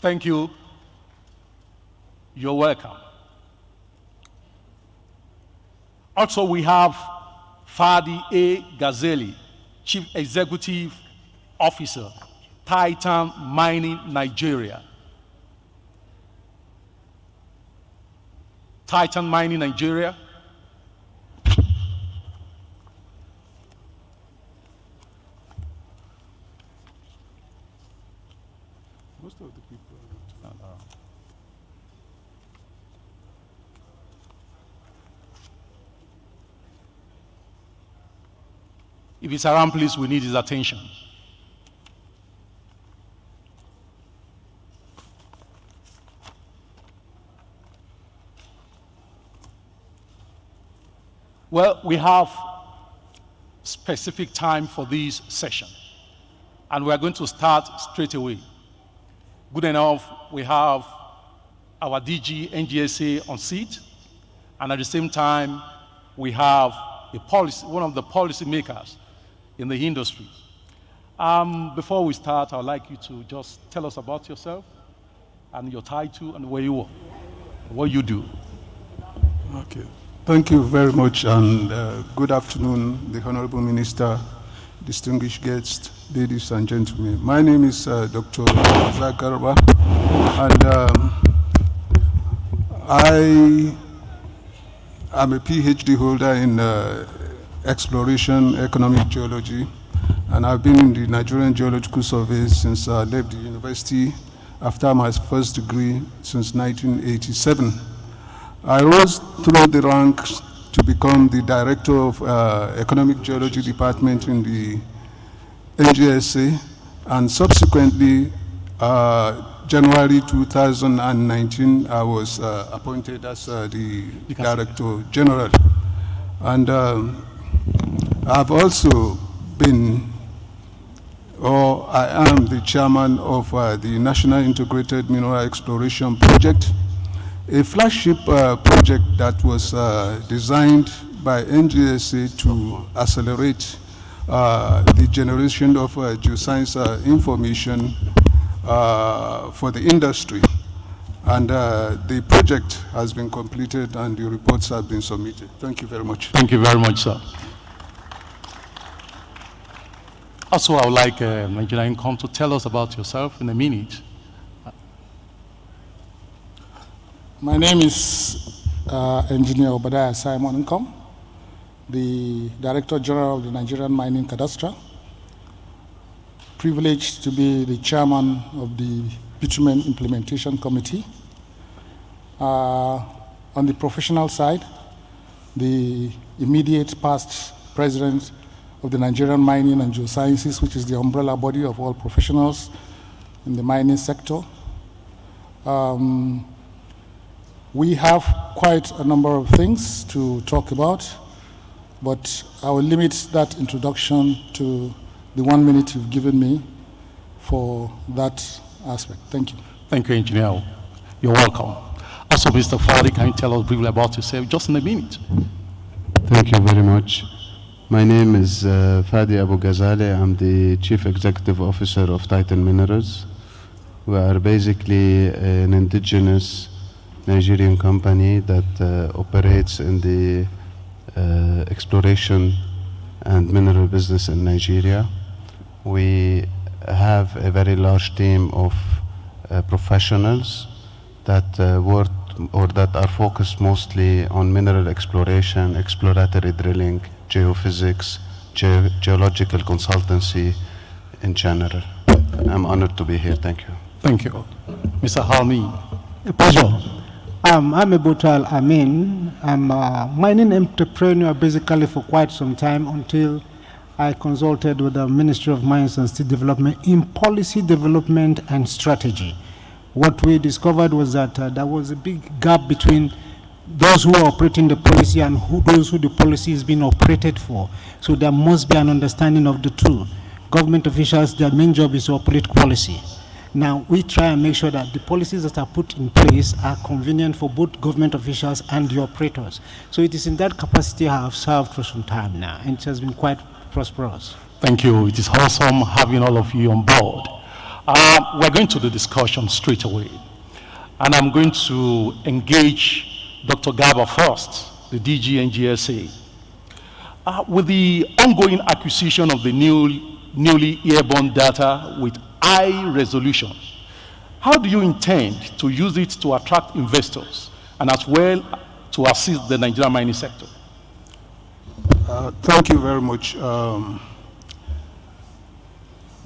Thank you. You're welcome. Also, we have Fadi A. Ghazali, Chief Executive Officer, Titan Mining Nigeria. Titan Mining Nigeria. Most of the people are not. If he's around, please, we need his attention. Well, we have specific time for this session, and we are going to start straight away. Good enough, we have our DG NGSA on seat, and at the same time, we have one of the policy makers in the industry. Before we start, I'd like you to just tell us about yourself and your title and where you are, what you do. Okay. Thank you very much, and good afternoon, the Honorable Minister, distinguished guests, ladies and gentlemen. My name is Dr. Razak Garba, and I am a PhD holder in exploration economic geology, and I've been in the Nigerian Geological Survey since I left the university after my first degree since 1987. I rose through the ranks to become the director of Economic Geology Department in the NGSA, and subsequently, January 2019, I was appointed as the Director General. And I've also been, or I am the chairman of the National Integrated Mineral Exploration Project, a flagship project that was designed by NGSA to accelerate the generation of geoscience information for the industry. And the project has been completed and the reports have been submitted. Thank you very much. Thank you very much, sir. Also, I would like Nigerian Income to tell us about yourself in a minute. My name is Engineer Obadiah Simon Nkom, the Director General of the Nigerian Mining Cadastre. Privileged to be the chairman of the Bitumen Implementation Committee. On the professional side, the immediate past president of the Nigerian Mining and Geosciences, which is the umbrella body of all professionals in the mining sector. We have quite a number of things to talk about, but I will limit that introduction to the 1 minute you've given me for that aspect. Thank you. Thank you, Engineer. You're welcome. Also, Mr. Fadi, can you tell us briefly about yourself, just in a minute? Thank you very much. My name is Fadi Abu Ghazali. I'm the Chief Executive Officer of Titan Minerals. We are basically an indigenous Nigerian company that operates in the exploration and mineral business in Nigeria. We have a very large team of professionals that work or that are focused mostly on mineral exploration, exploratory drilling, geophysics, geological consultancy in general. I'm honored to be here. Thank you. Thank you. Mr. Halmi. A pleasure. I'm Abutal Amin. I'm a mining entrepreneur basically for quite some time until I consulted with the Ministry of Mines and Steel Development in policy development and strategy. What we discovered was that there was a big gap between those who are operating the policy and those who the policy is being operated for. So there must be an understanding of the two. Government officials, their main job is to operate policy. Now, we try and make sure that the policies that are put in place are convenient for both government officials and the operators. So it is in that capacity I have served for some time now, and it has been quite prosperous. Thank you. It is awesome having all of you on board. We're going to the discussion straight away. And I'm going to engage Dr. Garba first, the DG NGSA. With the ongoing acquisition of the newly airborne data with high resolution, how do you intend to use it to attract investors and as well to assist the Nigerian mining sector? Thank you very much.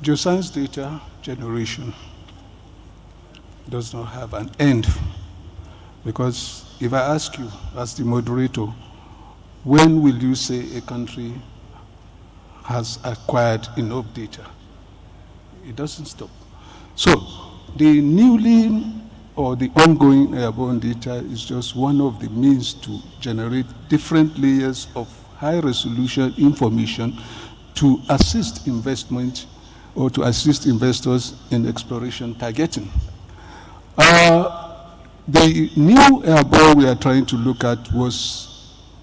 Geoscience data generation does not have an end, because if I ask you as the moderator, when will you say a country has acquired enough data? It doesn't stop. So the newly or the ongoing airborne data is just one of the means to generate different layers of high resolution information to assist investment or to assist investors in exploration targeting. The new airborne we are trying to look at was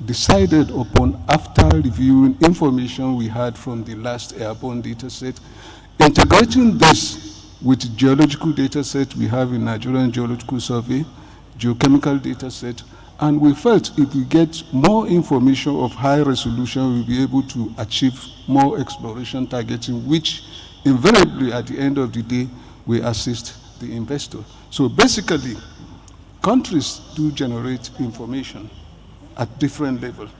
decided upon after reviewing information we had from the last airborne data set, integrating this with geological data set we have in Nigerian Geological Survey, geochemical data set, and we felt if we get more information of high resolution, we'll be able to achieve more exploration targeting, which invariably at the end of the day will assist the investor. So basically, countries do generate information at different levels.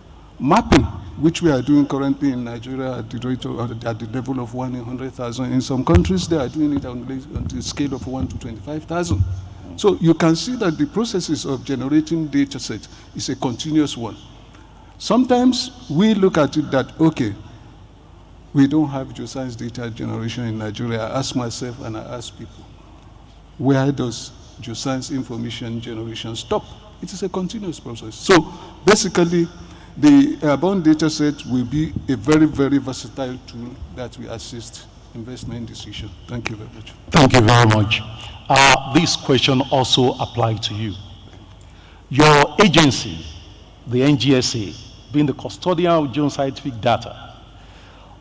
Mapping, which we are doing currently in Nigeria at the level of 1 in 100,000. In some countries, they are doing it on the scale of 1 to 25,000. So you can see that the processes of generating data set is a continuous one. Sometimes we look at it that, okay, we don't have geoscience data generation in Nigeria. I ask myself and I ask people, where does geoscience information generation stop? It is a continuous process. So basically, the airborne data set will be a very, very versatile tool that will assist investment decision. Thank you very much. Thank you very much. This question also applies to you. Your agency, the NGSA, being the custodian of geoscientific data,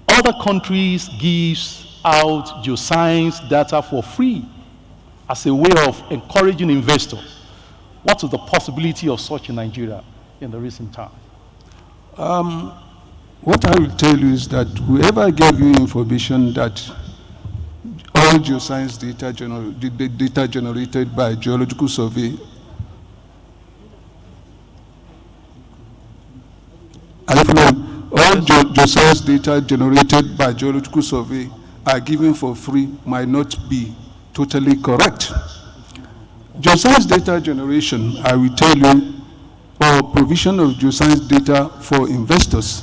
other countries gives out geoscience data for free as a way of encouraging investors. What is the possibility of such in Nigeria in the recent time? What I will tell you is that whoever gave you information that all geoscience data generated by geological survey all geoscience data generated by geological survey are given for free might not be totally correct. Geoscience data generation, I will tell you, or provision of geoscience data for investors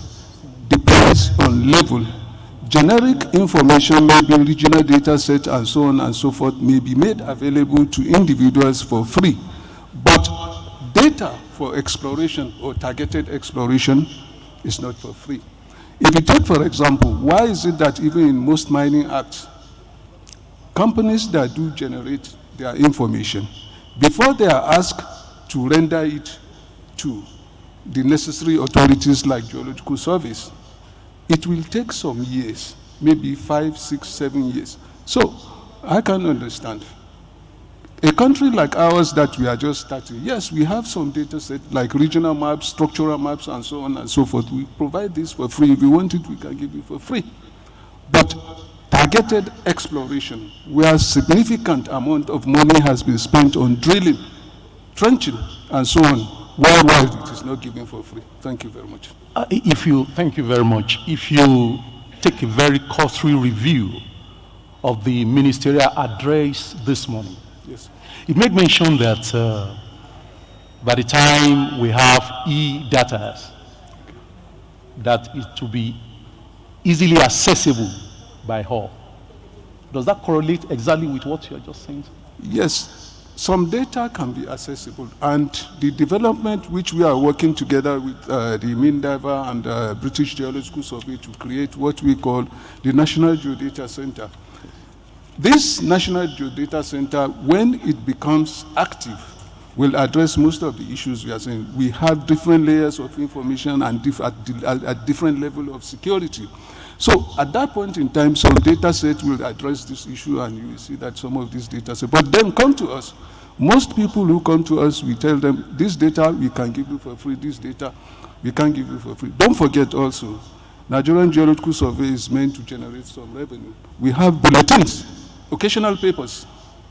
depends on level. Generic information, maybe regional data set and so on and so forth, may be made available to individuals for free. But data for exploration or targeted exploration is not for free. If you take, for example, why is it that even in most mining acts, companies that do generate their information, before they are asked to render it to the necessary authorities like geological surveys, it will take some years, maybe 5, 6, 7 years. So I can understand. A country like ours that we are just starting, yes, we have some data set like regional maps, structural maps, and so on and so forth. We provide this for free. If you want it, we can give it for free. But targeted exploration, where significant amount of money has been spent on drilling, trenching, and so on, worldwide, it is not given for free. Thank you very much. Thank you very much. If you take a very cursory review of the ministerial address this morning, yes, it made mention that by the time we have e-data, that it to be easily accessible by all. Does that correlate exactly with what you are just saying? Yes. Some data can be accessible, and the development which we are working together with the MINDAVA and British Geological Survey to create what we call the National Geodata Center. This National Geodata Center, when it becomes active, will address most of the issues we are saying. We have different layers of information and at different level of security. So at that point in time, some data set will address this issue, and you will see that some of these data sets, but then come to us. Most people who come to us, we tell them, this data we can give you for free, this data we can't give you for free. Don't forget also, Nigerian Geological Survey is meant to generate some revenue. We have bulletins, occasional papers,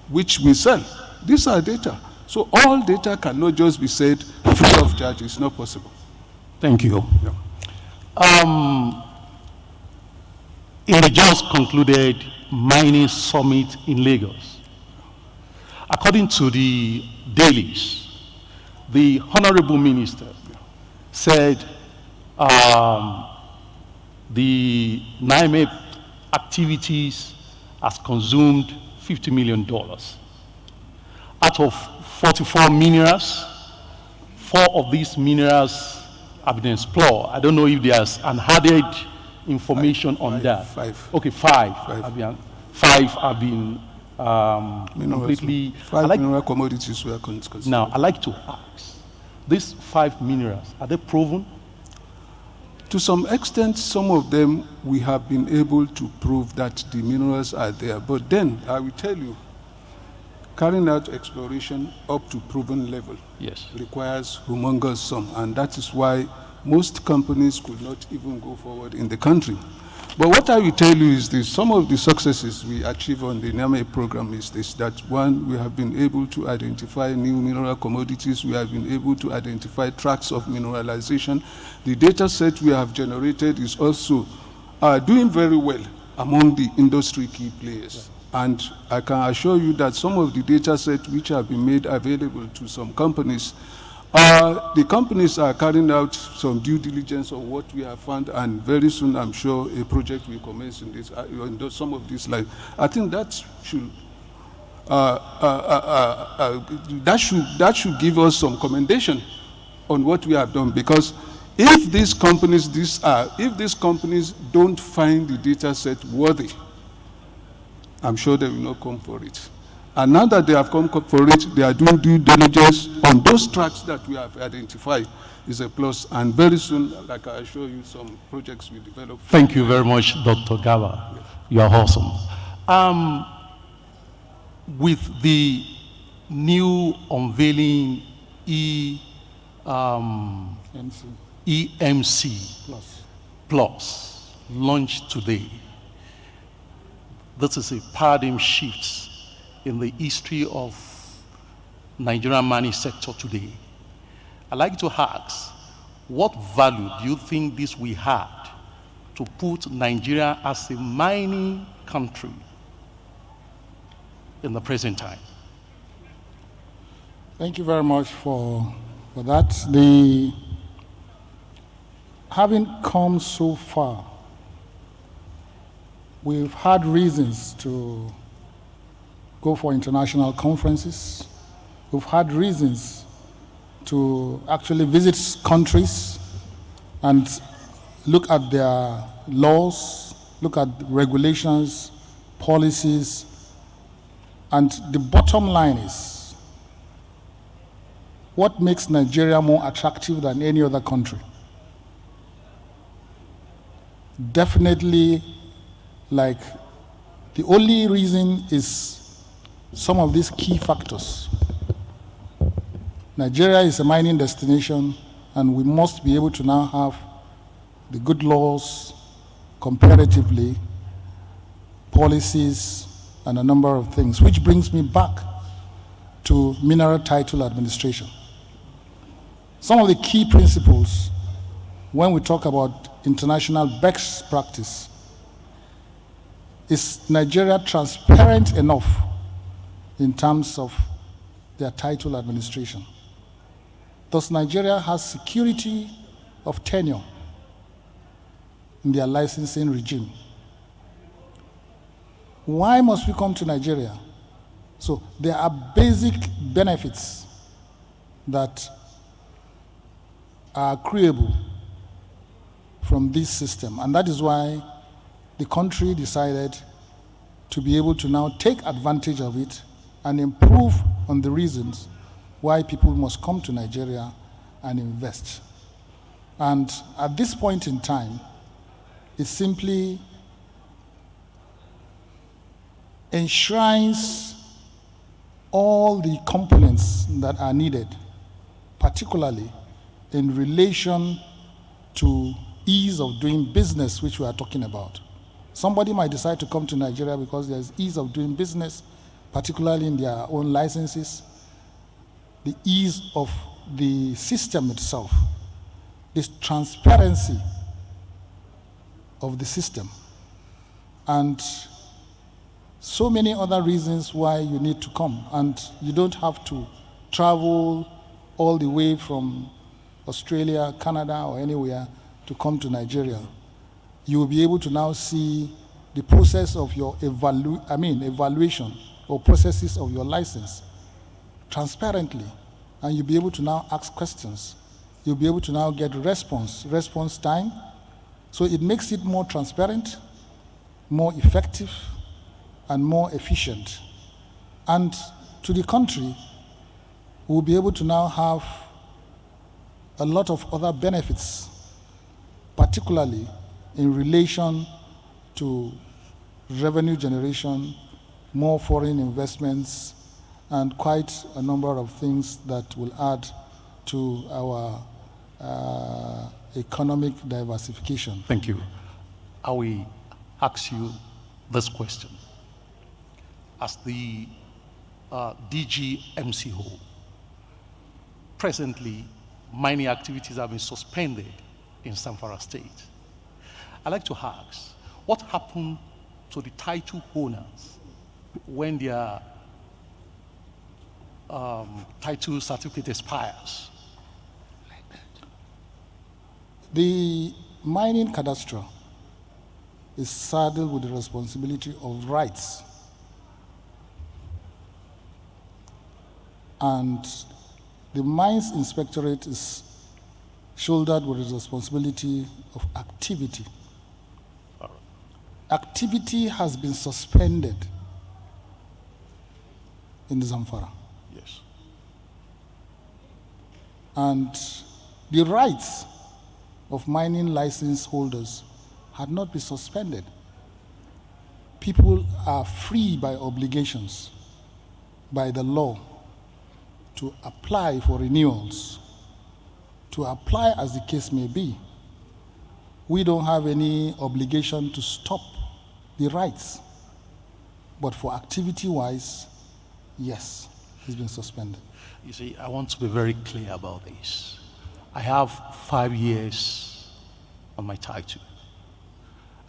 which we sell. These are data. So all data cannot just be said free of charge. It's not possible. Thank you. Yeah. In the just concluded mining summit in Lagos, according to the dailies, the Honorable Minister said the NIMEP activities has consumed $50 million. Out of 44 minerals, 4 of these minerals have been explored. I don't know if there's an added information on that. 5. Okay, 5 have been completely. 5 mineral commodities were considered. Now, I'd like to ask, these 5 minerals, are they proven? To some extent, some of them we have been able to prove that the minerals are there. But then, I will tell you, carrying out exploration up to proven level requires humongous sum, and that is why most companies could not even go forward in the country. But what I will tell you is this: some of the successes we achieve on the NAME program is this, that one, we have been able to identify new mineral commodities, we have been able to identify tracts of mineralization. The data set we have generated is also doing very well among the industry key players. And I can assure you that some of the data sets which have been made available to some companies, the companies are carrying out some due diligence of what we have found, and very soon I'm sure a project will commence in this, in some of these lines. I think that should give us some commendation on what we have done, because if these companies don't find the data set worthy, I'm sure they will not come for it. And now that they have come for it, they are doing due diligence on those tracks that we have identified. Is a plus, and very soon, like I assure you, some projects will develop. Thank you very much, Dr. Gaba. Yes. You are awesome. With the new unveiling EMC Plus launched today, this is a paradigm shift in the history of Nigerian mining sector today. I'd like to ask, what value do you think this will add to put Nigeria as a mining country in the present time? Thank you very much for that. Having come so far, we've had reasons to go for international conferences. We've had reasons to actually visit countries and look at their laws, look at regulations, policies, and the bottom line is, what makes Nigeria more attractive than any other country? Definitely, like, the only reason is some of these key factors. Nigeria is a mining destination, and we must be able to now have the good laws, comparatively, policies, and a number of things, which brings me back to mineral title administration. Some of the key principles when we talk about international best practice is Nigeria transparent enough in terms of their title administration? Does Nigeria have security of tenure in their licensing regime? Why must we come to Nigeria? So there are basic benefits that are accruable from this system, and that is why the country decided to be able to now take advantage of it and improve on the reasons why people must come to Nigeria and invest. And at this point in time, it simply enshrines all the components that are needed, particularly in relation to ease of doing business, which we are talking about. Somebody might decide to come to Nigeria because there's ease of doing business, particularly in their own licenses, the ease of the system itself, this transparency of the system, and so many other reasons why you need to come. And you don't have to travel all the way from Australia, Canada, or anywhere to come to Nigeria. You will be able to now see the process of your evaluation or processes of your license transparently, and you'll be able to now ask questions. You'll be able to now get response time. So it makes it more transparent, more effective, and more efficient. And to the country, we'll be able to now have a lot of other benefits, particularly in relation to revenue generation, more foreign investments, and quite a number of things that will add to our economic diversification. Thank you. I will ask you this question. As the DG MCO, presently, mining activities have been suspended in Zamfara State. I'd like to ask, what happened to the title owners when their title certificate expires? The mining cadastre is saddled with the responsibility of rights. And the Mines Inspectorate is shouldered with the responsibility of activity. Activity has been suspended in the Zamfara. Yes. And the rights of mining license holders had not been suspended. People are free by obligations, by the law, to apply for renewals, to apply as the case may be. We don't have any obligation to stop the rights. But for activity-wise, yes, it's been suspended. You see, I want to be very clear about this. I have 5 years on my title,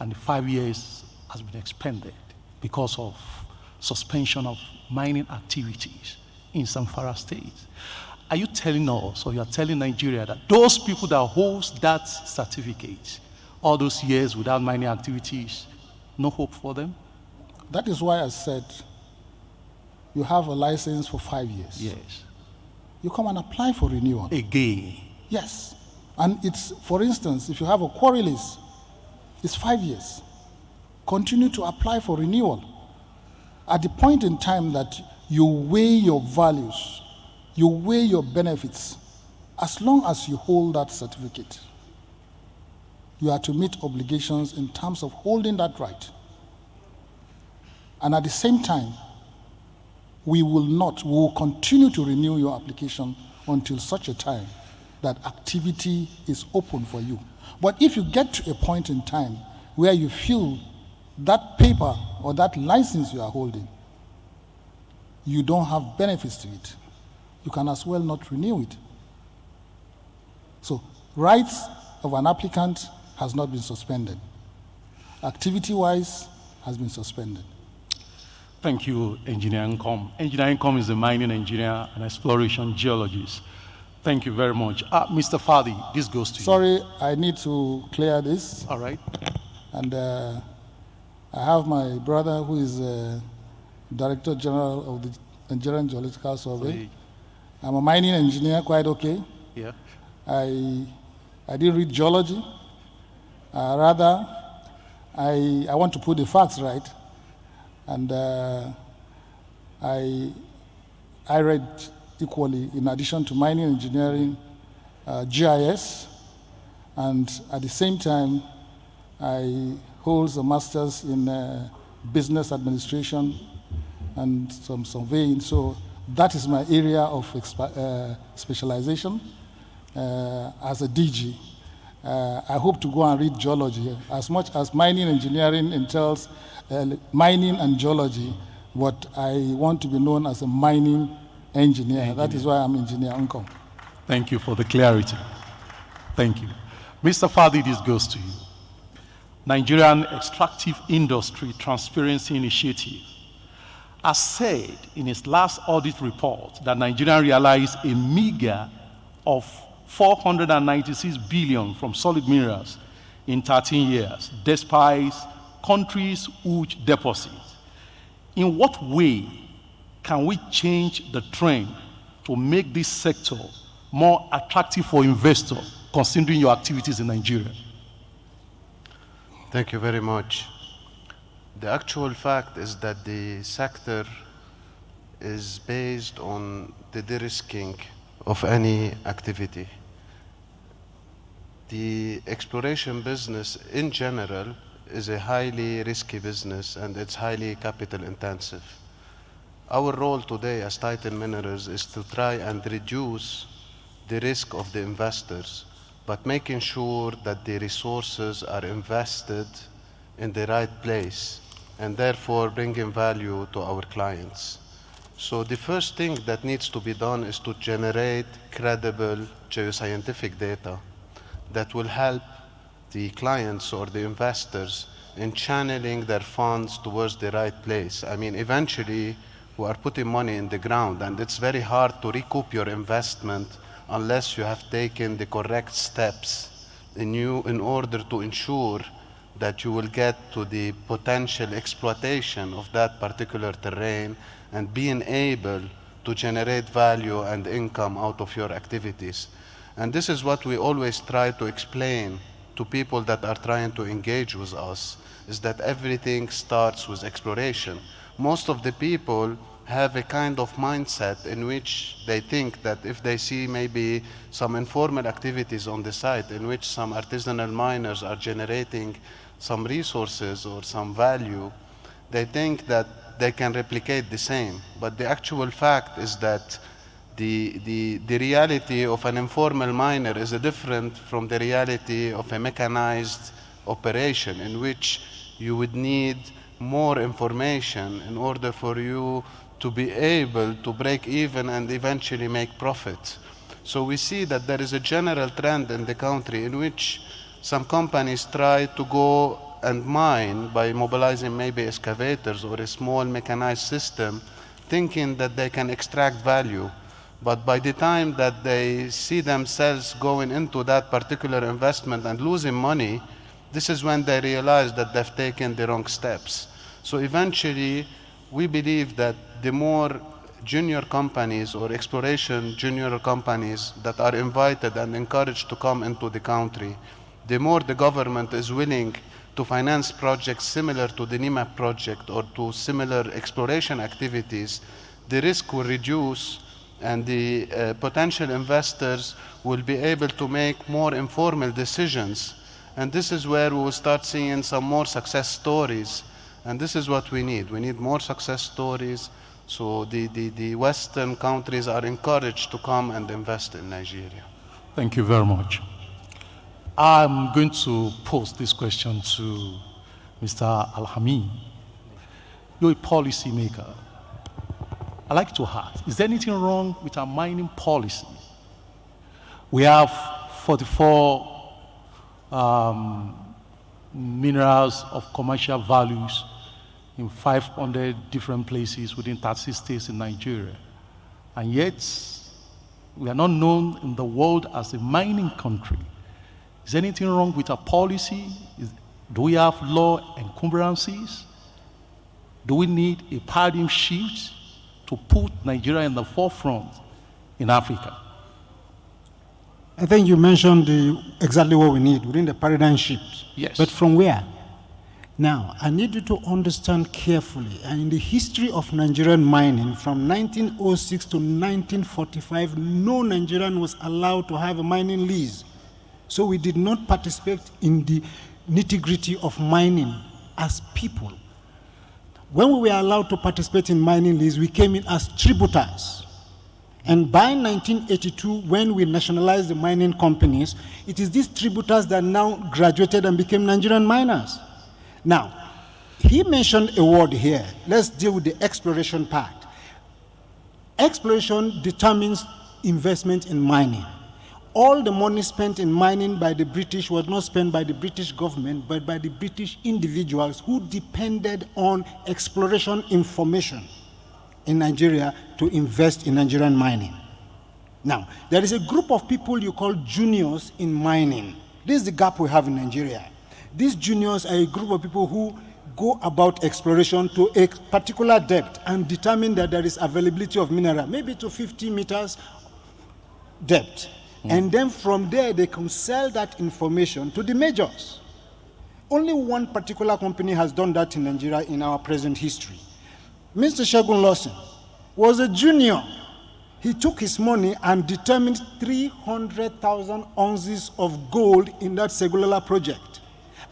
and the 5 years has been expended because of suspension of mining activities in Zamfara State. Are you telling us, or you are telling Nigeria, that those people that hold that certificate, all those years without mining activities, no hope for them? That is why I said you have a license for 5 years. Yes. You come and apply for renewal. Again? Yes. And it's, for instance, if you have a quarry lease, it's 5 years. Continue to apply for renewal. At the point in time that you weigh your values, you weigh your benefits, as long as you hold that certificate, you are to meet obligations in terms of holding that right. And at the same time, we will continue to renew your application until such a time that activity is open for you. But if you get to a point in time where you feel that paper or that license you are holding, you don't have benefits to it, you can as well not renew it. So, rights of an applicant has not been suspended. Activity-wise has been suspended. Thank you, Engineer Nkom. Engineer Nkom is a mining engineer and exploration geologist. Thank you very much. Mr. Fadi, this goes to you. Sorry, I need to clear this. All right. And I have my brother who is Director General of the Nigerian Geological Survey. I'm a mining engineer, quite okay. Yeah. I didn't read geology. Rather, I want to put the facts right. And I read equally, in addition to mining engineering, GIS, and at the same time, I hold a master's in business administration and some surveying. So that is my area of specialization as a DG. I hope to go and read geology. As much as mining engineering entails mining and geology, but I want to be known as a mining engineer. That is why I'm Engineer Uncle. Thank you for the clarity. Thank you. Mr. Fadi, this goes to you. Nigerian Extractive Industry Transparency Initiative has said in its last audit report that Nigeria realized a meager of 496 billion from solid minerals in 13 years, despite countries' huge deposits. In what way can we change the trend to make this sector more attractive for investors, considering your activities in Nigeria? Thank you very much. The actual fact is that the sector is based on the de-risking of any activity. The exploration business in general is a highly risky business and it's highly capital intensive. Our role today as Titan Minerals is to try and reduce the risk of the investors, but making sure that the resources are invested in the right place and therefore bringing value to our clients. So the first thing that needs to be done is to generate credible geoscientific data that will help the clients or the investors in channeling their funds towards the right place. I mean, eventually we are putting money in the ground and it's very hard to recoup your investment unless you have taken the correct steps in order to ensure that you will get to the potential exploitation of that particular terrain and being able to generate value and income out of your activities. And this is what we always try to explain to people that are trying to engage with us, is that everything starts with exploration. Most of the people have a kind of mindset in which they think that if they see maybe some informal activities on the site in which some artisanal miners are generating some resources or some value, they think that they can replicate the same. But the actual fact is that the reality of an informal miner is different from the reality of a mechanized operation in which you would need more information in order for you to be able to break even and eventually make profit. So we see that there is a general trend in the country in which some companies try to go and mine by mobilizing maybe excavators or a small mechanized system, thinking that they can extract value. But by the time that they see themselves going into that particular investment and losing money, this is when they realize that they've taken the wrong steps. So eventually, we believe that the more junior companies or exploration junior companies that are invited and encouraged to come into the country, the more the government is willing to finance projects similar to the NIMAP project or to similar exploration activities, the risk will reduce and the potential investors will be able to make more informal decisions. And this is where we will start seeing some more success stories. And this is what we need. We need more success stories. So the Western countries are encouraged to come and invest in Nigeria. Thank you very much. I'm going to pose this question to Mr. Alhami. You're a policy maker. I'd like to ask, is there anything wrong with our mining policy? We have 44 minerals of commercial values in 500 different places within 36 states in Nigeria. And yet, we are not known in the world as a mining country. Is there anything wrong with our policy? Do we have law encumbrances? Do we need a paradigm shift to put Nigeria in the forefront in Africa? I think you mentioned exactly what we need within the paradigm shift. Yes. But from where? Now, I need you to understand carefully, and in the history of Nigerian mining, from 1906 to 1945, no Nigerian was allowed to have a mining lease. So we did not participate in the nitty-gritty of mining as people. When we were allowed to participate in mining lease, we came in as tributars. And by 1982, when we nationalized the mining companies, it is these tributars that now graduated and became Nigerian miners. Now, he mentioned a word here. Let's deal with the exploration part. Exploration determines investment in mining. All the money spent in mining by the British was not spent by the British government, but by the British individuals who depended on exploration information in Nigeria to invest in Nigerian mining. Now, there is a group of people you call juniors in mining. This is the gap we have in Nigeria. These juniors are a group of people who go about exploration to a particular depth and determine that there is availability of mineral, maybe to 50 meters depth. And then from there, they can sell that information to the majors. Only one particular company has done that in Nigeria in our present history. Mr. Segun Lawson was a junior. He took his money and determined 300,000 ounces of gold in that Segulela project.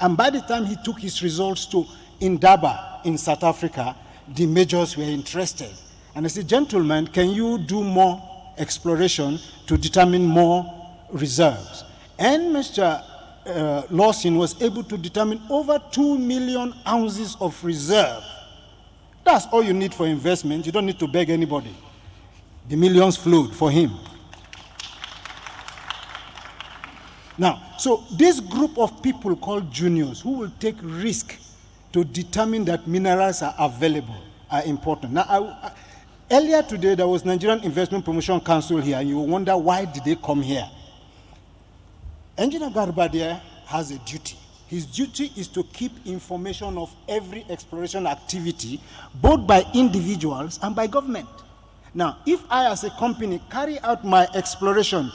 And by the time he took his results to Indaba in South Africa, the majors were interested. And I said, gentlemen, can you do more exploration to determine more reserves? And Mr. Lawson was able to determine over 2 million ounces of reserve. That's all you need for investment. You don't need to beg anybody. The millions flowed for him. Now, so this group of people called juniors who will take risk to determine that minerals are available are important. Now, earlier today, there was Nigerian Investment Promotion Council here, and you wonder why did they come here? Engineer Garbadia has a duty. His duty is to keep information of every exploration activity, both by individuals and by government. Now, if I as a company carry out my exploration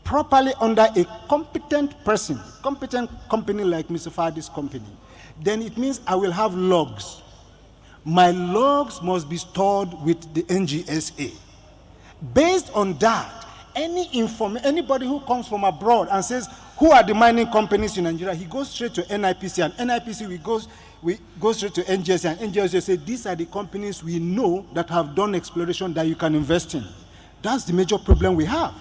properly under a competent person, competent company like Mr. Fadi's company, then it means I will have logs. My logs must be stored with the NGSA. Based on that, anybody who comes from abroad and says, who are the mining companies in Nigeria, he goes straight to NIPC, and NIPC we go straight to NGSA, and NGSA say, these are the companies we know that have done exploration that you can invest in. That's the major problem we have.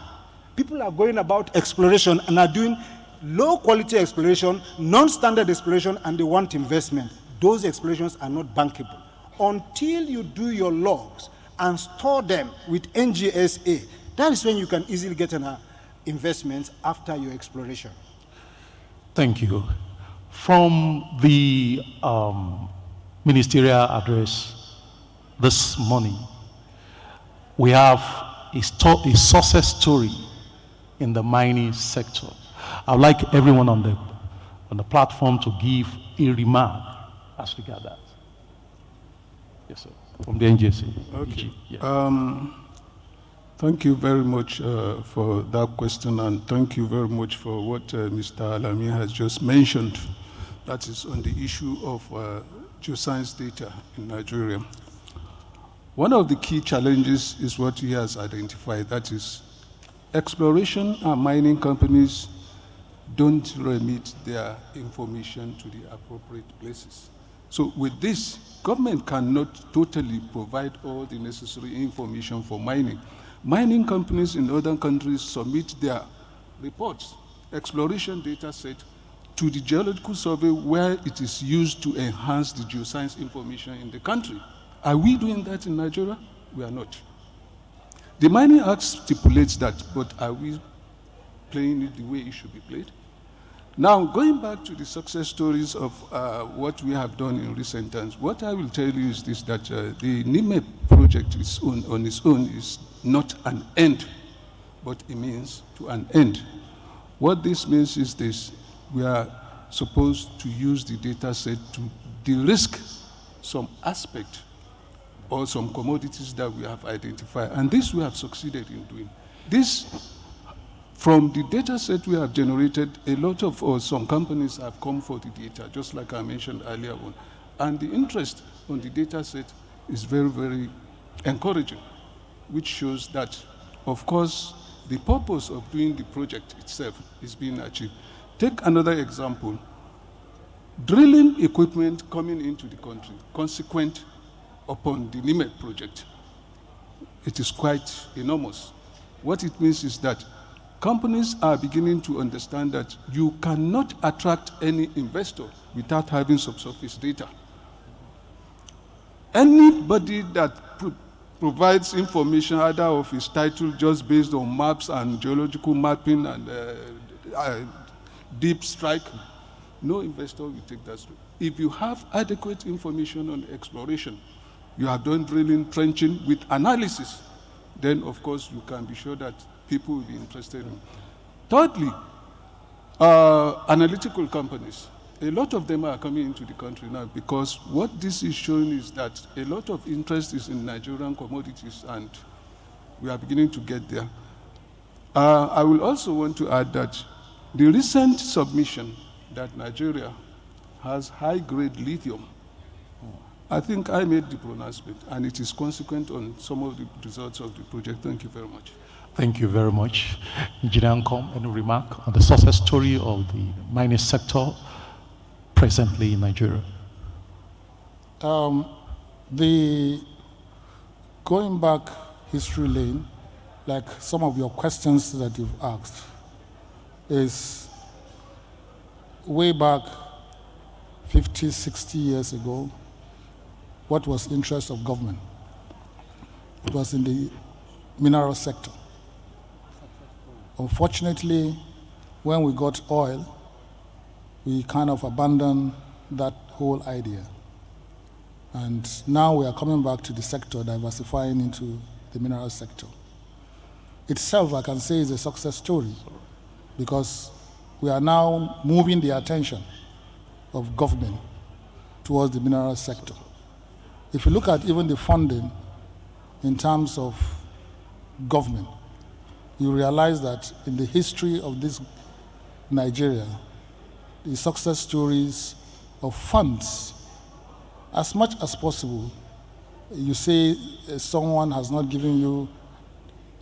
People are going about exploration and are doing low quality exploration, non-standard exploration, and they want investment. Those explorations are not bankable. Until you do your logs and store them with NGSA, that is when you can easily get an investment after your exploration. Thank you. From the ministerial address this morning, we have a success story in the mining sector. I'd like everyone on the platform to give a remark as regards that. Yes, sir. From the NGSA. Okay. Yeah. Thank you very much for that question, and thank you very much for what Mr. Alami has just mentioned. That is on the issue of geoscience data in Nigeria. One of the key challenges is what he has identified, that is exploration and mining companies don't remit their information to the appropriate places. So with this, government cannot totally provide all the necessary information for mining. Mining companies in other countries submit their reports, exploration data set, to the Geological Survey where it is used to enhance the geoscience information in the country. Are we doing that in Nigeria? We are not. The Mining Act stipulates that, but are we playing it the way it should be played? Now, going back to the success stories of what we have done in recent times, what I will tell you is this, that the NIME project is on its own is not an end, but it means to an end. What this means is this: we are supposed to use the data set to de-risk some aspect or some commodities that we have identified, and this we have succeeded in doing. This, from the data set we have generated, a lot of, or some companies have come for the data, just like I mentioned earlier on, and the interest on the data set is very, very encouraging, which shows that, of course, the purpose of doing the project itself is being achieved. Take another example. drilling equipment coming into the country, consequent upon the NIMET project. It is quite enormous. What it means is that companies are beginning to understand that you cannot attract any investor without having subsurface data. Anybody that provides information either of his title just based on maps and geological mapping and deep strike, no investor will take that route. If you have adequate information on exploration, you have done drilling, trenching with analysis, then of course you can be sure that people will be interested in. Thirdly, analytical companies. A lot of them are coming into the country now because what this is showing is that a lot of interest is in Nigerian commodities, and we are beginning to get there. I will also want to add that the recent submission that Nigeria has high-grade lithium, I think I made the pronouncement, and it is consequent on some of the results of the project. Thank you very much. Thank you very much. Engineer Nkom, any remark on the success story of the mining sector presently in Nigeria? Going back history lane, like some of your questions that you've asked, is way back 50, 60 years ago, what was the interest of government? It was in the mineral sector. Unfortunately, when we got oil, we kind of abandoned that whole idea. And now we are coming back to the sector, diversifying into the mineral sector. Itself, I can say, is a success story because we are now moving the attention of government towards the mineral sector. If you look at even the funding in terms of government, you realize that in the history of this Nigeria, the success stories of funds, as much as possible, you say someone has not given you,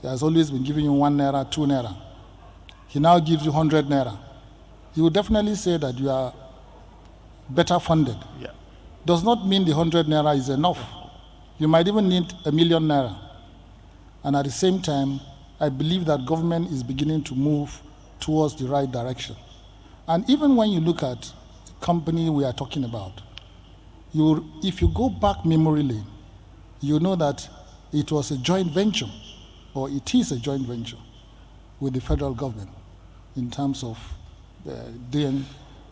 he has always been giving you 1 naira, 2 naira. He now gives you 100 naira. You will definitely say that you are better funded. Yeah. Does not mean the 100 naira is enough. You might even need 1 million naira. And at the same time, I believe that government is beginning to move towards the right direction. And even when you look at the company we are talking about, if you go back memory lane, you know that it was a joint venture, or it is a joint venture with the federal government in terms of doing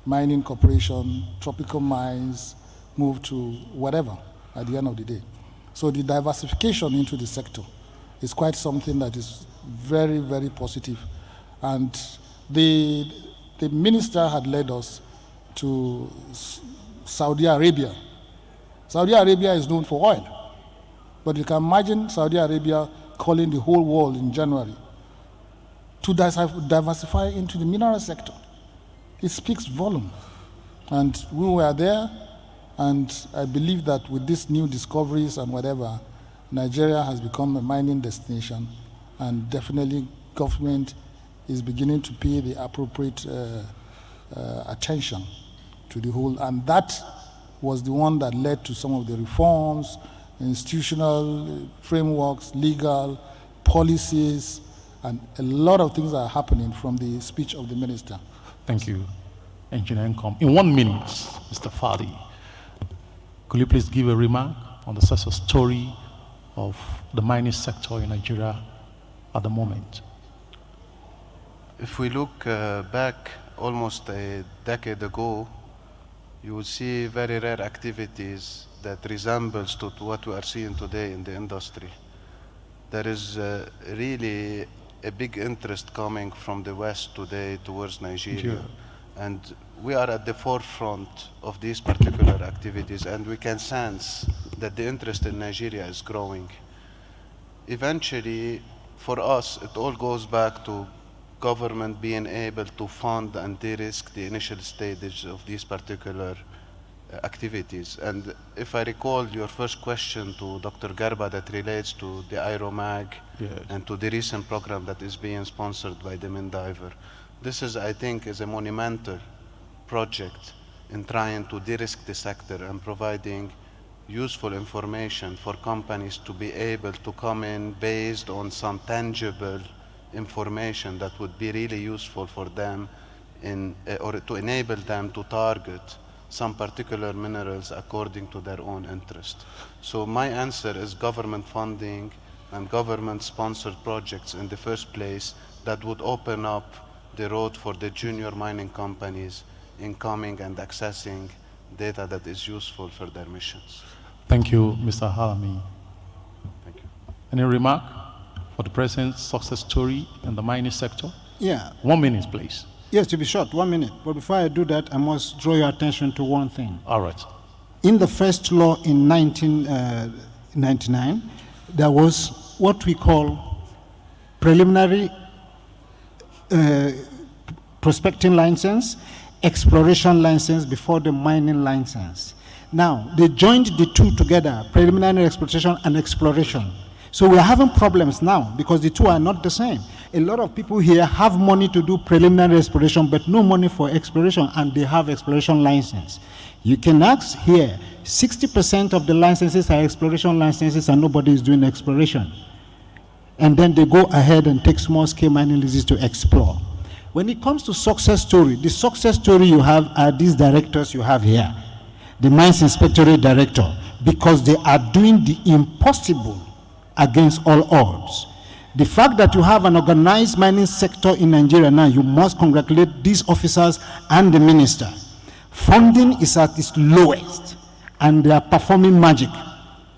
mining corporation, tropical mines, move to whatever at the end of the day. So the diversification into the sector is quite something that is very, very positive. And the minister had led us to Saudi Arabia. Saudi Arabia is known for oil. But you can imagine Saudi Arabia calling the whole world in January to diversify into the mineral sector. It speaks volume. And we were there, and I believe that with these new discoveries and whatever, Nigeria has become a mining destination, and definitely government is beginning to pay the appropriate attention to the whole. And that was the one that led to some of the reforms, institutional frameworks, legal policies, and a lot of things are happening from the speech of the minister. Thank you, Engineer Nkom. In 1 minute, Mr. Fadi, could you please give a remark on the success story of the mining sector in Nigeria at the moment? If we look back almost a decade ago, you will see very rare activities that resembles to what we are seeing today in the industry. There is really a big interest coming from the West today towards Nigeria. And we are at the forefront of these particular activities, and we can sense that the interest in Nigeria is growing. Eventually, for us, it all goes back to government being able to fund and de-risk the initial stages of these particular activities. And if I recall your first question to Dr. Garba that relates to the IROMAG and to the recent program that is being sponsored by the Mindiver, this is, I think, is a monumental project in trying to de-risk the sector and providing useful information for companies to be able to come in based on some tangible information that would be really useful for them or to enable them to target some particular minerals according to their own interest. So my answer is government funding and government-sponsored projects in the first place that would open up the road for the junior mining companies in coming and accessing data that is useful for their missions. Thank you, Mr. Halami. Thank you. Any remark for the present success story in the mining sector? Yeah. 1 minute, please. Yes, to be short, 1 minute. But before I do that, I must draw your attention to one thing. All right. In the first law in 1999, there was what we call preliminary prospecting license, exploration license before the mining license. Now, they joined the two together, preliminary exploitation and exploration. So we are having problems now because the two are not the same. A lot of people here have money to do preliminary exploration, but no money for exploration, and they have exploration license. You can ask here, 60% of the licenses are exploration licenses and nobody is doing exploration. And then they go ahead and take small-scale mining leases to explore. When it comes to success story, the success story you have are these directors you have here. The Mines Inspectorate Director, because they are doing the impossible against all odds. The fact that you have an organized mining sector in Nigeria now, you must congratulate these officers and the minister. Funding is at its lowest, and they are performing magic.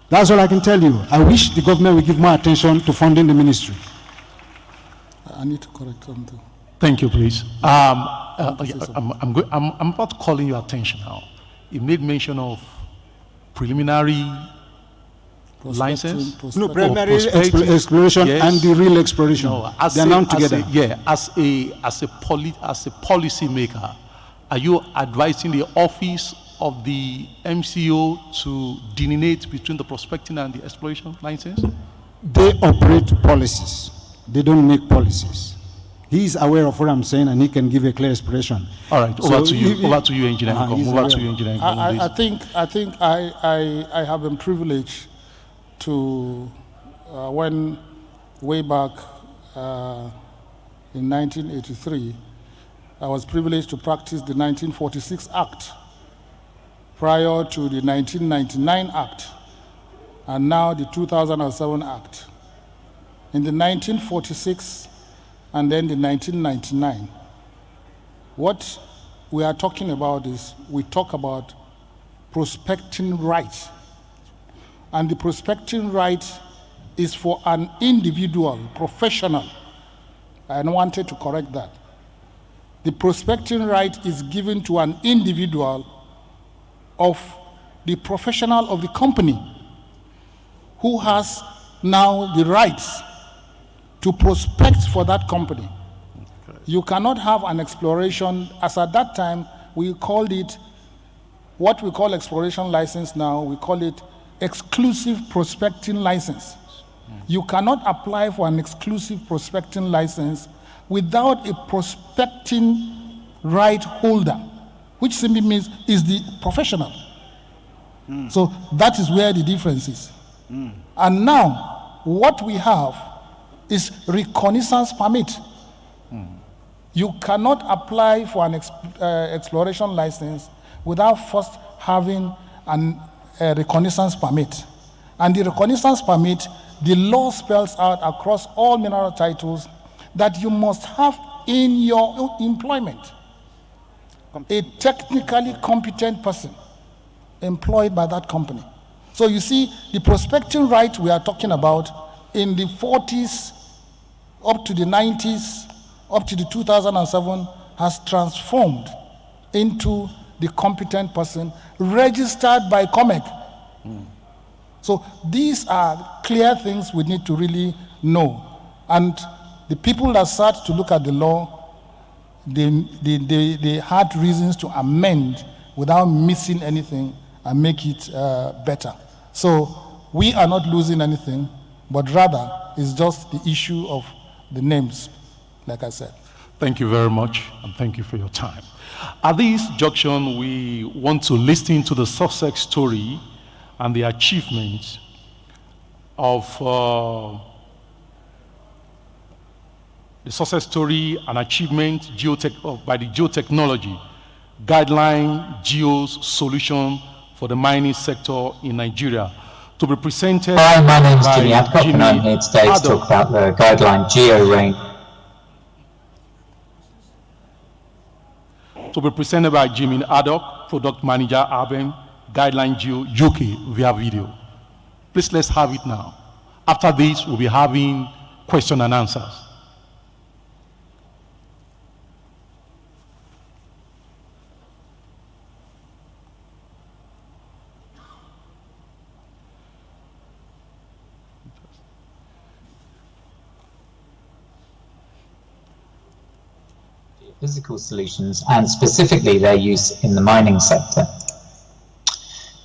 That's all I can tell you. I wish the government would give more attention to funding the ministry. I need to correct something. Thank you, please. I'm about calling your attention now. You made mention of preliminary license. No, preliminary exploration, yes, and the real exploration. No, they're now together. As a policy maker, are you advising the office of the MCO to delineate between the prospecting and the exploration license? They operate policies. They don't make policies. He is aware of what I'm saying, and he can give a clear explanation. All right, over to you, Engineer. Over to you, Engineer. I think I have been privileged to when way back in 1983, I was privileged to practice the 1946 Act prior to the 1999 Act and now the 2007 Act. In the 1946 and then the 1999, what we are talking about is we talk about prospecting right. And the prospecting right is for an individual, professional. I wanted to correct that. The prospecting right is given to an individual of the professional of the company who has now the rights to prospect for that company. Okay. You cannot have an exploration, as at that time, we called it, what we call exploration license now, we call it exclusive prospecting license. You cannot apply for an exclusive prospecting license without a prospecting right holder, which simply means is the professional. So that is where the difference is. And now, what we have is reconnaissance permit. You cannot apply for an exploration license without first having a reconnaissance permit. And the reconnaissance permit, the law spells out across all mineral titles that you must have in your employment a technically competent person employed by that company. So you see, the prospecting right we are talking about in the 40s, up to the 90s, up to the 2007, has transformed into the competent person registered by COMEC. So these are clear things we need to really know. And the people that start to look at the law, they had reasons to amend without missing anything and make it better. So we are not losing anything, but rather it's just the issue of the names, like I said. Thank you very much, and thank you for your time. At this junction, we want to listen to the success story and the achievements of the success story and achievement by the geotechnology guideline GEO's solution for the mining sector in Nigeria. To be presented. Hi, my name is Jimmy Adcock, and I'm here today to talk about the guideline GEO range. To be presented by Jimmy Adcock, Product Manager, Urban, Guideline GEO UK via video. Please, let's have it now. After this, we'll be having question and answers. Physical solutions, and specifically their use in the mining sector.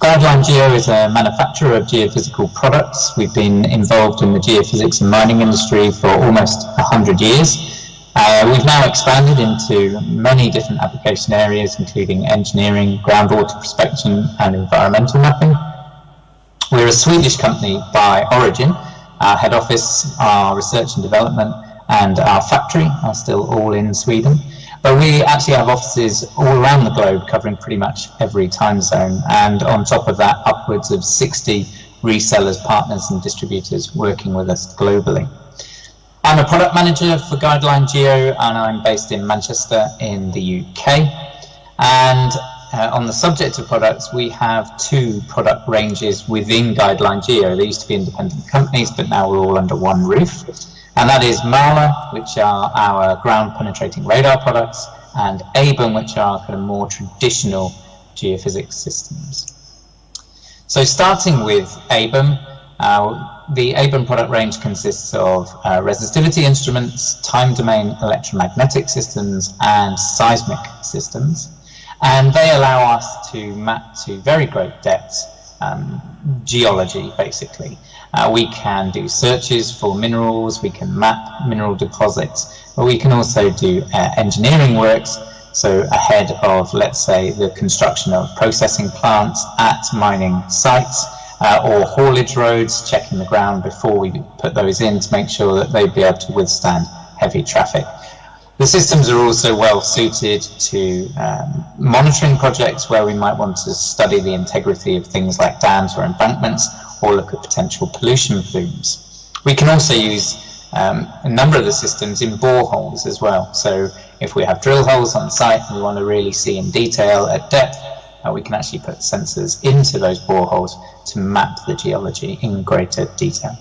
Guideline GEO is a manufacturer of geophysical products. We've been involved in the geophysics and mining industry for almost 100 years. We've now expanded into many different application areas, including engineering, groundwater prospection, and environmental mapping. We're a Swedish company by origin. Our head office, our research and development, and our factory are still all in Sweden. But we actually have offices all around the globe, covering pretty much every time zone, and on top of that, upwards of 60 resellers, partners and distributors working with us globally. I'm a product manager for Guideline GEO, and I'm based in Manchester in the UK. And on the subject of products, we have two product ranges within Guideline GEO. They used to be independent companies, but now we're all under one roof. And that is MARLA, which are our ground penetrating radar products, and ABEM, which are kind of more traditional geophysics systems. So starting with ABEM, the ABEM product range consists of resistivity instruments, time domain electromagnetic systems, and seismic systems. And they allow us to map to very great depths geology, basically. We can do searches for minerals, we can map mineral deposits, but we can also do engineering works, so ahead of, let's say, the construction of processing plants at mining sites, or haulage roads, checking the ground before we put those in to make sure that they'd be able to withstand heavy traffic. The systems are also well suited to monitoring projects where we might want to study the integrity of things like dams or embankments, or look at potential pollution plumes. We can also use a number of the systems in boreholes as well. So if we have drill holes on site and we want to really see in detail at depth, we can actually put sensors into those boreholes to map the geology in greater detail.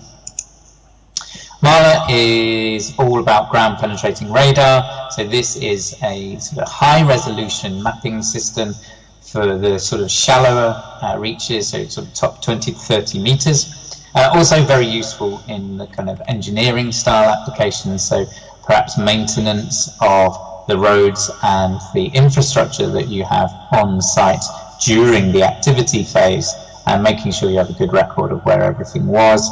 MARLA is all about ground penetrating radar. So this is a sort of high resolution mapping system for the sort of shallower reaches, so sort of top 20 to 30 meters. Also very useful in the kind of engineering style applications, so perhaps maintenance of the roads and the infrastructure that you have on site during the activity phase, and making sure you have a good record of where everything was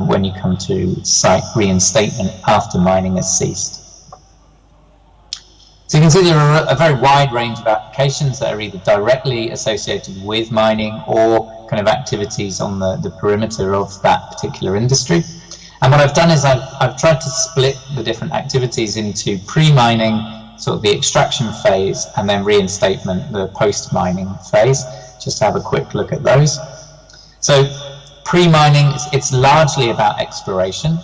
when you come to site reinstatement after mining has ceased. So you can see there are a very wide range of applications that are either directly associated with mining or kind of activities on the perimeter of that particular industry. And what I've done is I've tried to split the different activities into pre-mining, sort of the extraction phase, and then reinstatement, the post-mining phase, just to have a quick look at those. So pre-mining, it's largely about exploration.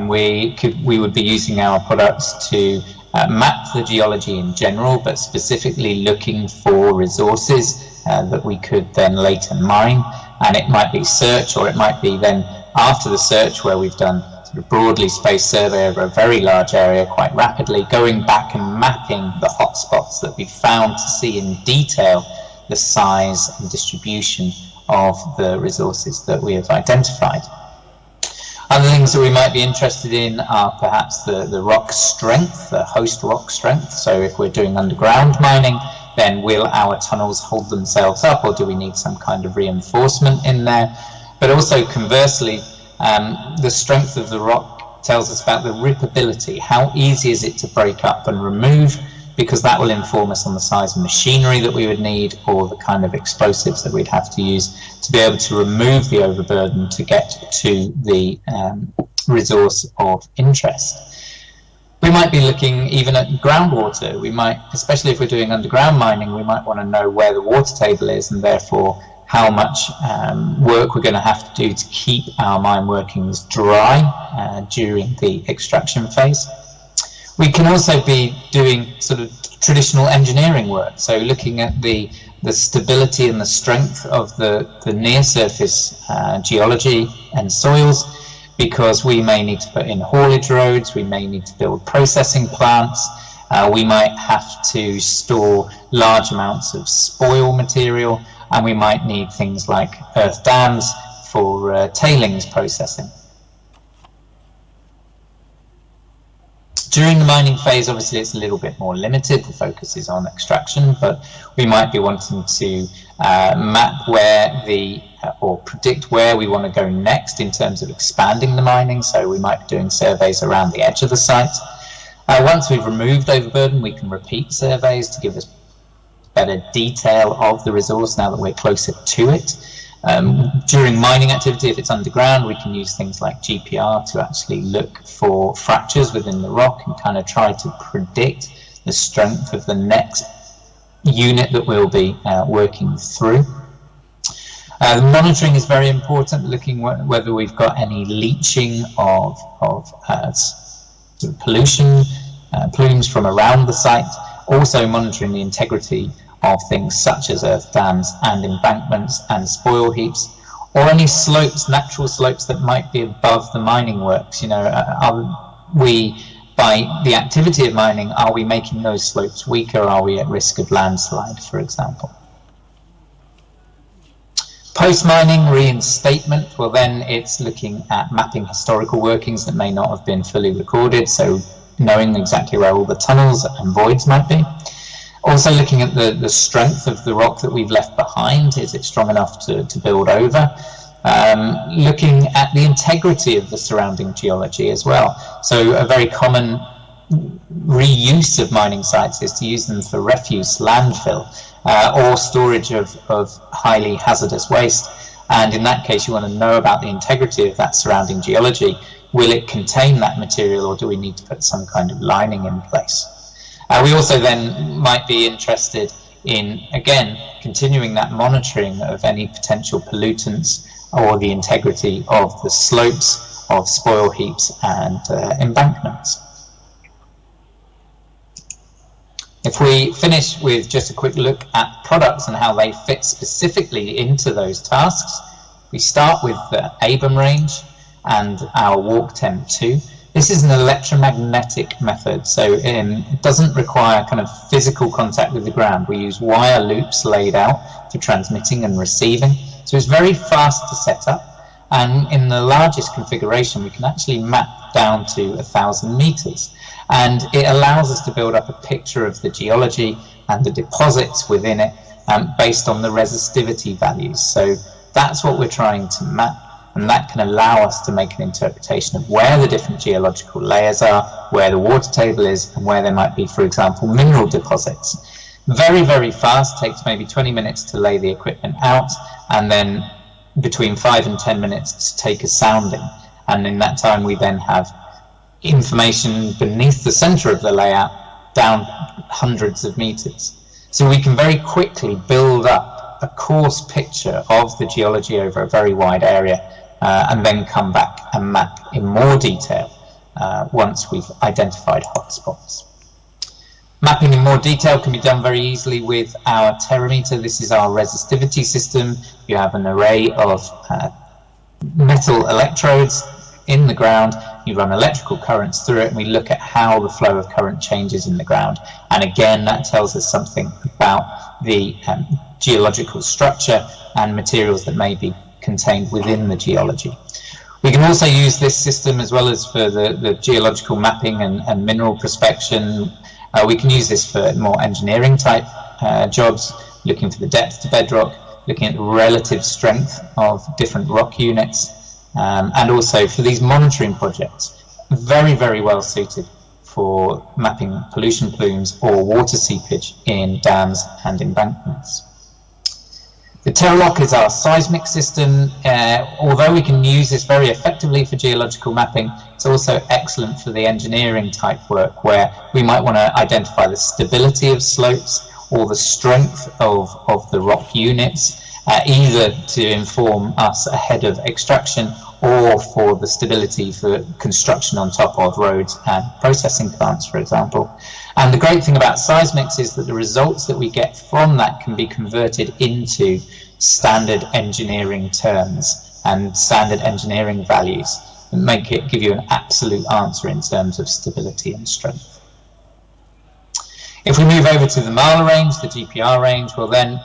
We would be using our products to map the geology in general, but specifically looking for resources that we could then later mine. And it might be search, or it might be then after the search where we've done sort of broadly spaced survey over a very large area quite rapidly, going back and mapping the hotspots that we found to see in detail the size and distribution of the resources that we have identified. Other things that we might be interested in are perhaps the rock strength, the host rock strength. So if we're doing underground mining, then will our tunnels hold themselves up, or do we need some kind of reinforcement in there? But also conversely, the strength of the rock tells us about the rippability. How easy is it to break up and remove? Because that will inform us on the size of machinery that we would need, or the kind of explosives that we'd have to use to be able to remove the overburden to get to the resource of interest. We might be looking even at groundwater. We might, especially if we're doing underground mining, we might want to know where the water table is, and therefore how much work we're going to have to do to keep our mine workings dry during the extraction phase. We can also be doing sort of traditional engineering work, so looking at the stability and the strength of the near surface geology and soils, because we may need to put in haulage roads, we may need to build processing plants, we might have to store large amounts of spoil material, and we might need things like earth dams for tailings processing. During the mining phase, obviously it's a little bit more limited, the focus is on extraction, but we might be wanting to map where or predict where we want to go next in terms of expanding the mining, so we might be doing surveys around the edge of the site. Once we've removed overburden, we can repeat surveys to give us better detail of the resource now that we're closer to it. During mining activity, if it's underground, we can use things like GPR to actually look for fractures within the rock and kind of try to predict the strength of the next unit that we'll be working through. The monitoring is very important, looking whether we've got any leaching of sort of pollution, plumes from around the site. Also monitoring the integrity of things such as earth dams and embankments and spoil heaps, or any slopes, natural slopes that might be above the mining works. You know, are we, by the activity of mining, are we making those slopes weaker? Are we at risk of landslide, for example? Post-mining reinstatement, well then it's looking at mapping historical workings that may not have been fully recorded, so knowing exactly where all the tunnels and voids might be. Also looking at the strength of the rock that we've left behind, is it strong enough to build over? Looking at the integrity of the surrounding geology as well. So a very common reuse of mining sites is to use them for refuse, landfill, or storage of highly hazardous waste. And in that case, you want to know about the integrity of that surrounding geology. Will it contain that material, or do we need to put some kind of lining in place? We also then might be interested in, again, continuing that monitoring of any potential pollutants or the integrity of the slopes of spoil heaps and embankments. If we finish with just a quick look at products and how they fit specifically into those tasks, we start with the ABEM range and our walk temp 2. This is an electromagnetic method, so it doesn't require kind of physical contact with the ground. We use wire loops laid out for transmitting and receiving, so it's very fast to set up, and in the largest configuration we can actually map down to 1,000 meters, and it allows us to build up a picture of the geology and the deposits within it based on the resistivity values. So that's what we're trying to map. And that can allow us to make an interpretation of where the different geological layers are, where the water table is, and where there might be, for example, mineral deposits. Very, very fast, takes maybe 20 minutes to lay the equipment out, and then between 5 and 10 minutes to take a sounding. And in that time, we then have information beneath the center of the layout down hundreds of meters. So we can very quickly build up a coarse picture of the geology over a very wide area, and then come back and map in more detail once we've identified hotspots. Mapping in more detail can be done very easily with our terameter. This is our resistivity system. You have an array of metal electrodes in the ground. You run electrical currents through it, and we look at how the flow of current changes in the ground. And again, that tells us something about the geological structure and materials that may be contained within the geology. We can also use this system as well as for the geological mapping and mineral prospection. We can use this for more engineering type jobs, looking for the depth to bedrock, looking at the relative strength of different rock units, and also for these monitoring projects, very, very well suited for mapping pollution plumes or water seepage in dams and embankments. The TerraLock is our seismic system. Although we can use this very effectively for geological mapping, it's also excellent for the engineering type work where we might want to identify the stability of slopes or the strength of the rock units, either to inform us ahead of extraction or for the stability for construction on top of roads and processing plants, for example. And the great thing about seismics is that the results that we get from that can be converted into standard engineering terms and standard engineering values and give you an absolute answer in terms of stability and strength. If we move over to the Marla range, the GPR range, well then,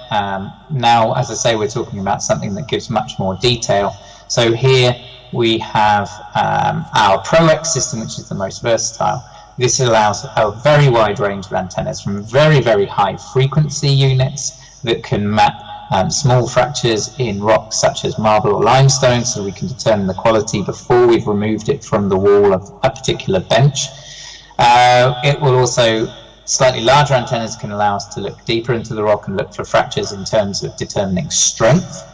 now, as I say, we're talking about something that gives much more detail. So here we have our ProX system, which is the most versatile. This allows a very wide range of antennas from very, very high frequency units that can map small fractures in rocks such as marble or limestone, so we can determine the quality before we've removed it from the wall of a particular bench. It will also, slightly larger antennas can allow us to look deeper into the rock and look for fractures in terms of determining strength.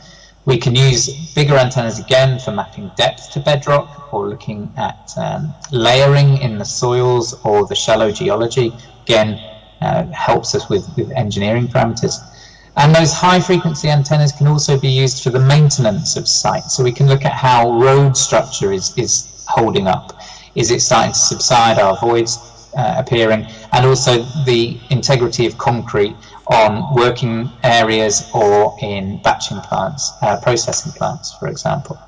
We can use bigger antennas again for mapping depth to bedrock or looking at layering in the soils or the shallow geology. Again, helps us with engineering parameters. And those high frequency antennas can also be used for the maintenance of sites. So we can look at how road structure is holding up. Is it starting to subside, are voids appearing, and also the integrity of concrete on working areas or in batching plants, processing plants, for example.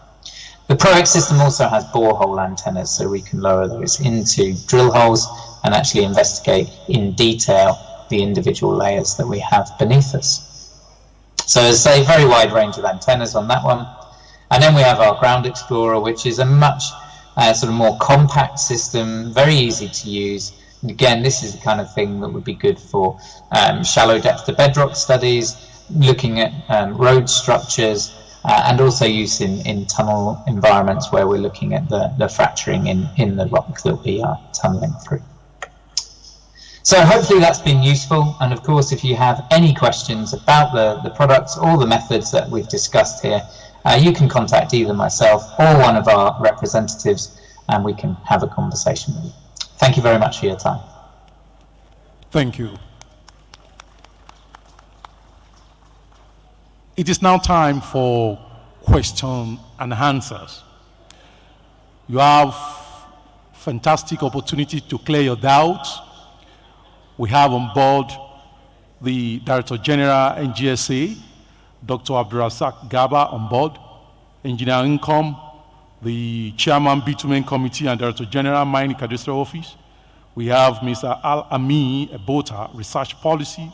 The ProX system also has borehole antennas, so we can lower those into drill holes and actually investigate in detail the individual layers that we have beneath us. So as I say, very wide range of antennas on that one. And then we have our Ground Explorer, which is a much sort of more compact system, very easy to use. And again, this is the kind of thing that would be good for shallow depth to bedrock studies, looking at road structures, and also use in tunnel environments where we're looking at the fracturing in the rock that we are tunneling through. So hopefully that's been useful, and of course if you have any questions about the products or the methods that we've discussed here, you can contact either myself or one of our representatives and we can have a conversation with you. Thank you very much for your time. Thank you. It is now time for question and answers. You have fantastic opportunity to clear your doubts. We have on board the Director General NGSA, Dr. Abdulrazak Gaba on board, Engineer Income, the Chairman Bitumen Committee and Director General Mining Cadastral Office. We have Mr. Al-Ami Ebota, Research Policy,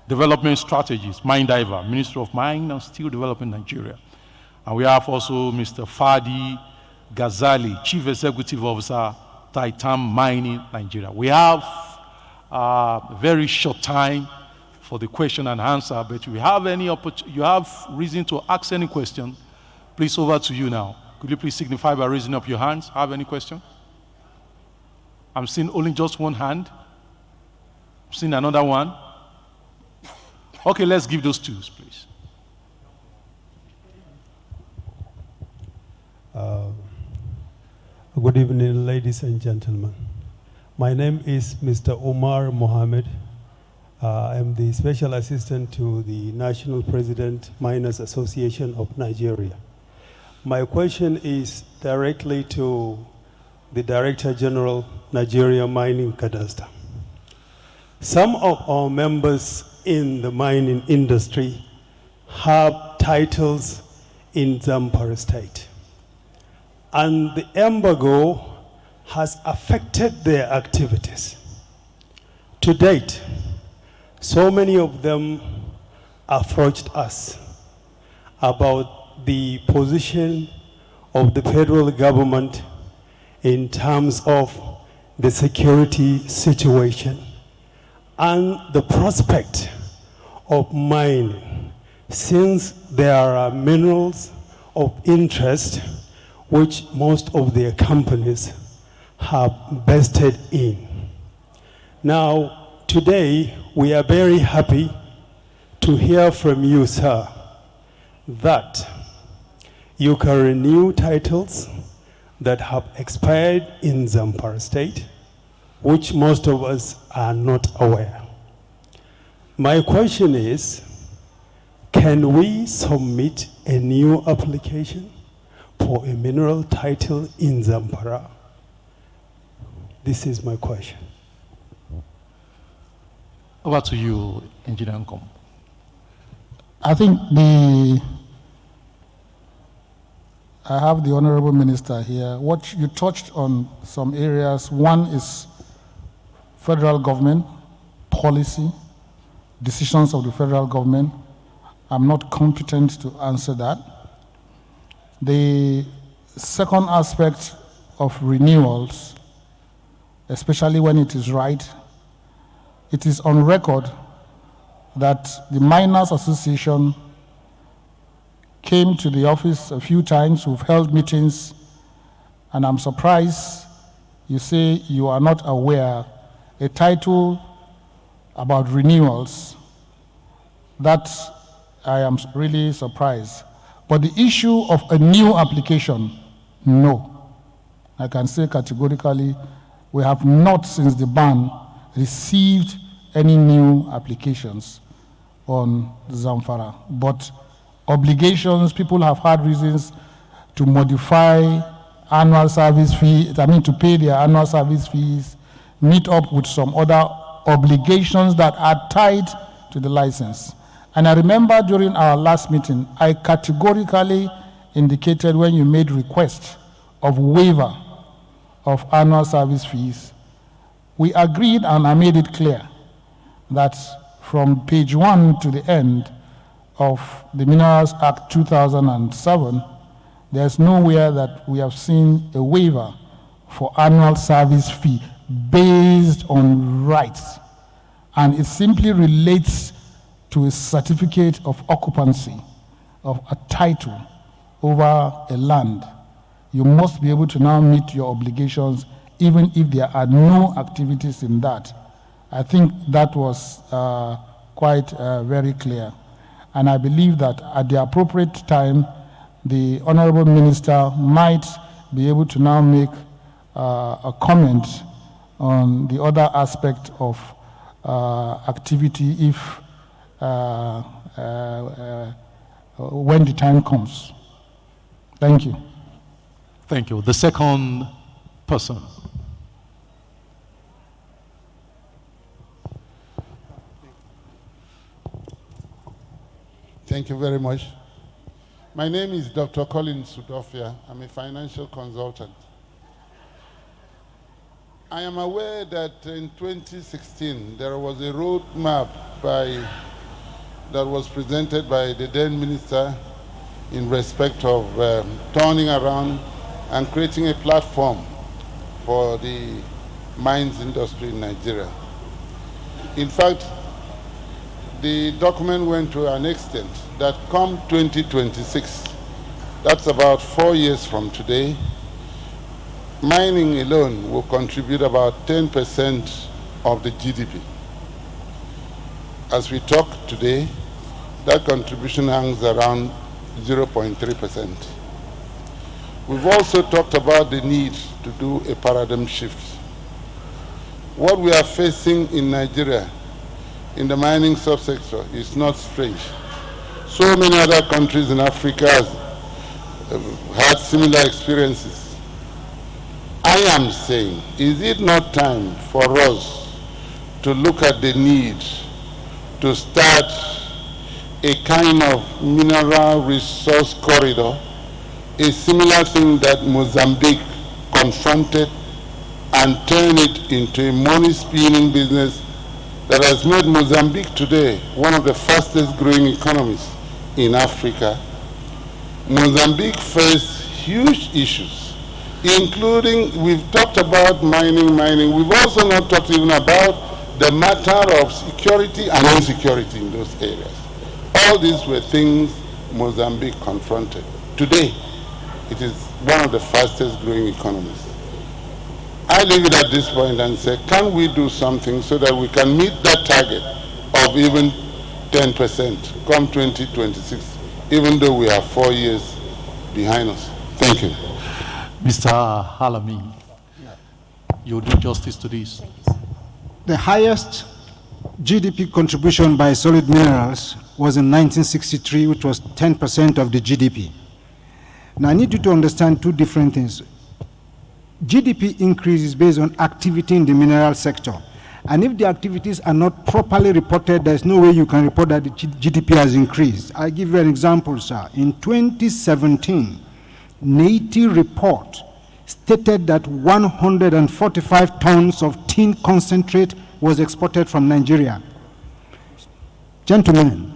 Development Strategies, Mine Diver, Minister of Mine and Steel Development Nigeria. And we have also Mr. Fadi Ghazali, Chief Executive Officer, Titan Mining Nigeria. We have a very short time for the question and answer, but if you have you have reason to ask any question, please, over to you now. Could you please signify by raising up your hands? Have any question? I'm seeing only just one hand. I'm seeing another one. Okay, let's give those twos, please. Good evening, ladies and gentlemen. My name is Mr. Omar Mohammed. I'm the Special Assistant to the National President Miners Association of Nigeria. My question is directly to the Director General, Nigeria Mining Cadastre. Some of our members in the mining industry have titles in Zamfara State, and the embargo has affected their activities. To date, so many of them approached us about the position of the federal government in terms of the security situation and the prospect of mining, since there are minerals of interest which most of their companies have vested in. Now, today, we are very happy to hear from you, sir, that you can renew titles that have expired in Zamfara State, which most of us are not aware. My question is, can we submit a new application for a mineral title in Zamfara? This is my question. Over to you, Engineer Nkom. I think I have the Honorable Minister here. What you touched on some areas. One is federal government policy, decisions of the federal government. I'm not competent to answer that. The second aspect of renewals, especially when it is right, it is on record that the Miners Association came to the office a few times. We've held meetings, and I'm surprised you say you are not aware a title about renewals. That I am really surprised. But the issue of a new application, no. I can say categorically, we have not, since the ban, received any new applications on Zamfara. But obligations, people have had reasons to modify annual service fee, to pay their annual service fees, meet up with some other obligations that are tied to the license. And I remember during our last meeting, I categorically indicated when you made request of waiver of annual service fees, we agreed and I made it clear that from page 1 to the end of the Minerals Act 2007, there's nowhere that we have seen a waiver for annual service fee based on rights. And it simply relates to a certificate of occupancy of a title over a land. You must be able to now meet your obligations even if there are no activities in that. I think that was quite very clear. And I believe that at the appropriate time, the Honorable Minister might be able to now make a comment on the other aspect of activity if when the time comes. Thank you. Thank you. The second person. Thank you very much. My name is Dr. Colin Sudofia. I'm a financial consultant. I am aware that in 2016 there was a roadmap that was presented by the then minister in respect of turning around and creating a platform for the mines industry in Nigeria. In fact, the document went to an extent that come 2026, that's about 4 years from today, mining alone will contribute about 10% of the GDP. As we talk today, that contribution hangs around 0.3%. We've also talked about the need to do a paradigm shift. What we are facing in Nigeria in the mining subsector is not strange. So many other countries in Africa have had similar experiences. I am saying, is it not time for us to look at the need to start a kind of mineral resource corridor, a similar thing that Mozambique confronted, and turn it into a money-spinning business that has made Mozambique today one of the fastest growing economies in Africa. Mozambique faced huge issues, including, we've talked about mining. We've also not talked even about the matter of security and insecurity in those areas. All these were things Mozambique confronted. Today, it is one of the fastest growing economies. I leave it at this point and say, can we do something so that we can meet that target of even 10% come 2026, even though we are 4 years behind us? Thank you. Mr. Halami, you do justice to this. The highest GDP contribution by solid minerals was in 1963, which was 10% of the GDP. Now I need you to understand two different things. GDP increase is based on activity in the mineral sector. And if the activities are not properly reported, there's no way you can report that the GDP has increased. I'll give you an example, sir. In 2017, NATI report stated that 145 tons of tin concentrate was exported from Nigeria. Gentlemen,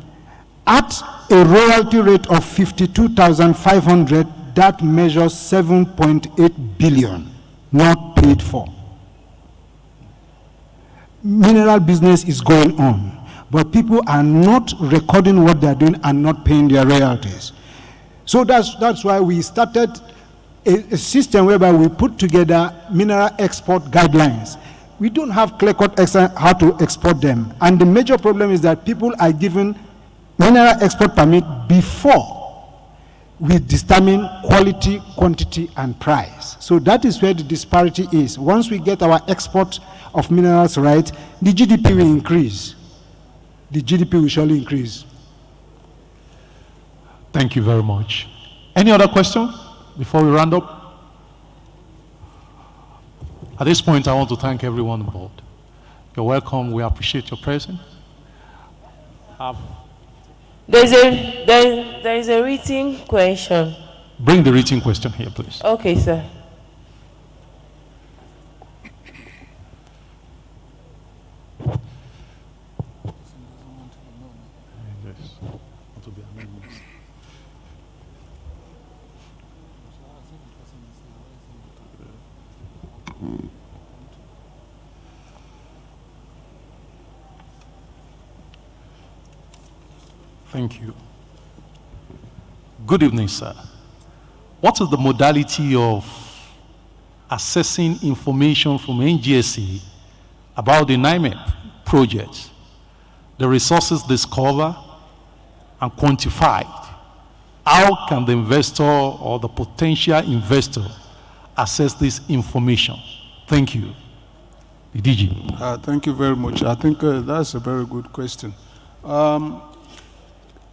at a royalty rate of 52,500, that measures 7.8 billion not paid for. Mineral business is going on, but people are not recording what they're doing and not paying their royalties. So that's why we started a system whereby we put together mineral export guidelines. We don't have clear-cut how to export them. And the major problem is that people are given mineral export permit before we determine quality, quantity, and price. So that is where the disparity is. Once we get our export of minerals right, the GDP will increase. The GDP will surely increase. Thank you very much. Any other question before we round up? At this point, I want to thank everyone on board. You're welcome. We appreciate your presence. There is a written question. Bring the written question here, please. Okay, sir. Thank you. Good evening, sir. What is the modality of assessing information from NGSA about the NIMEP project, the resources discovered and quantified? How can the investor or the potential investor access this information? Thank you. The DG. Thank you very much. I think that's a very good question.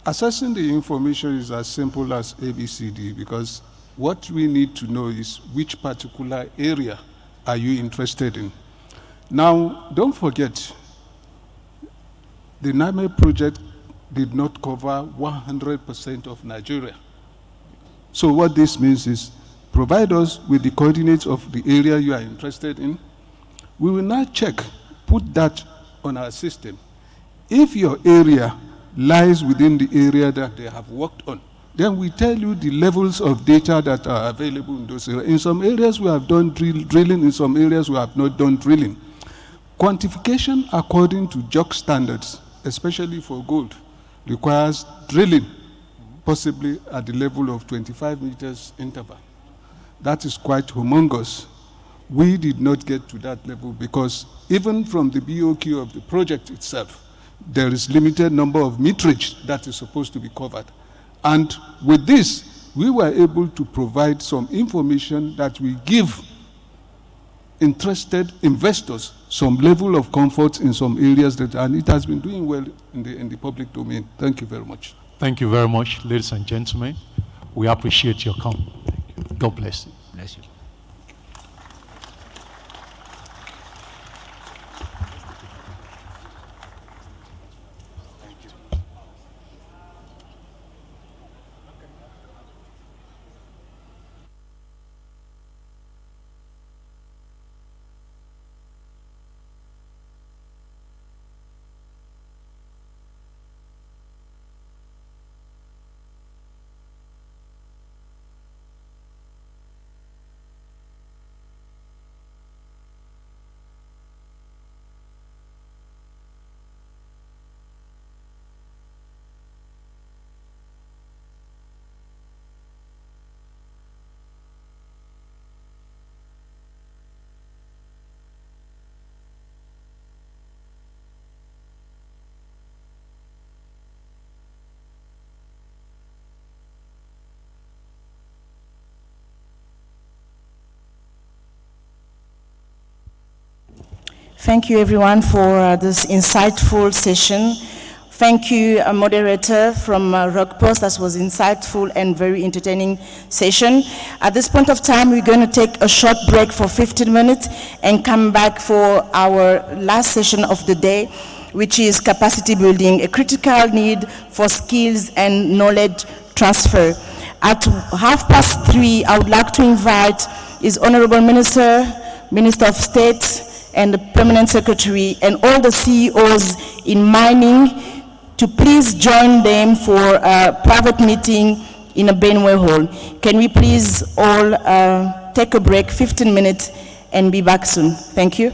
Assessing the information is as simple as ABCD, because what we need to know is which particular area are you interested in. Now, don't forget, the NIMEP project did not cover 100% of Nigeria. So what this means is, provide us with the coordinates of the area you are interested in. We will now check, put that on our system. If your area lies within the area that they have worked on, then we tell you the levels of data that are available in those areas. In some areas we have done drilling, in some areas we have not done drilling. Quantification according to JOC standards, especially for gold, requires drilling, possibly at the level of 25 meters interval. That is quite humongous. We did not get to that level because even from the BOQ of the project itself, there is limited number of meterage that is supposed to be covered. And with this, we were able to provide some information that will give interested investors some level of comfort in some areas, and it has been doing well in the public domain. Thank you very much. Thank you very much, ladies and gentlemen. We appreciate your coming. God bless you. Bless you. Thank you everyone for this insightful session. Thank you, moderator from Rockpost. That was insightful and very entertaining session. At this point of time, we're going to take a short break for 15 minutes and come back for our last session of the day, which is capacity building, a critical need for skills and knowledge transfer. At 3:30, I would like to invite His Honorable Minister, Minister of State, and the Permanent Secretary, and all the CEOs in mining to please join them for a private meeting in a Benway Hall. Can we please all take a break, 15 minutes, and be back soon? Thank you.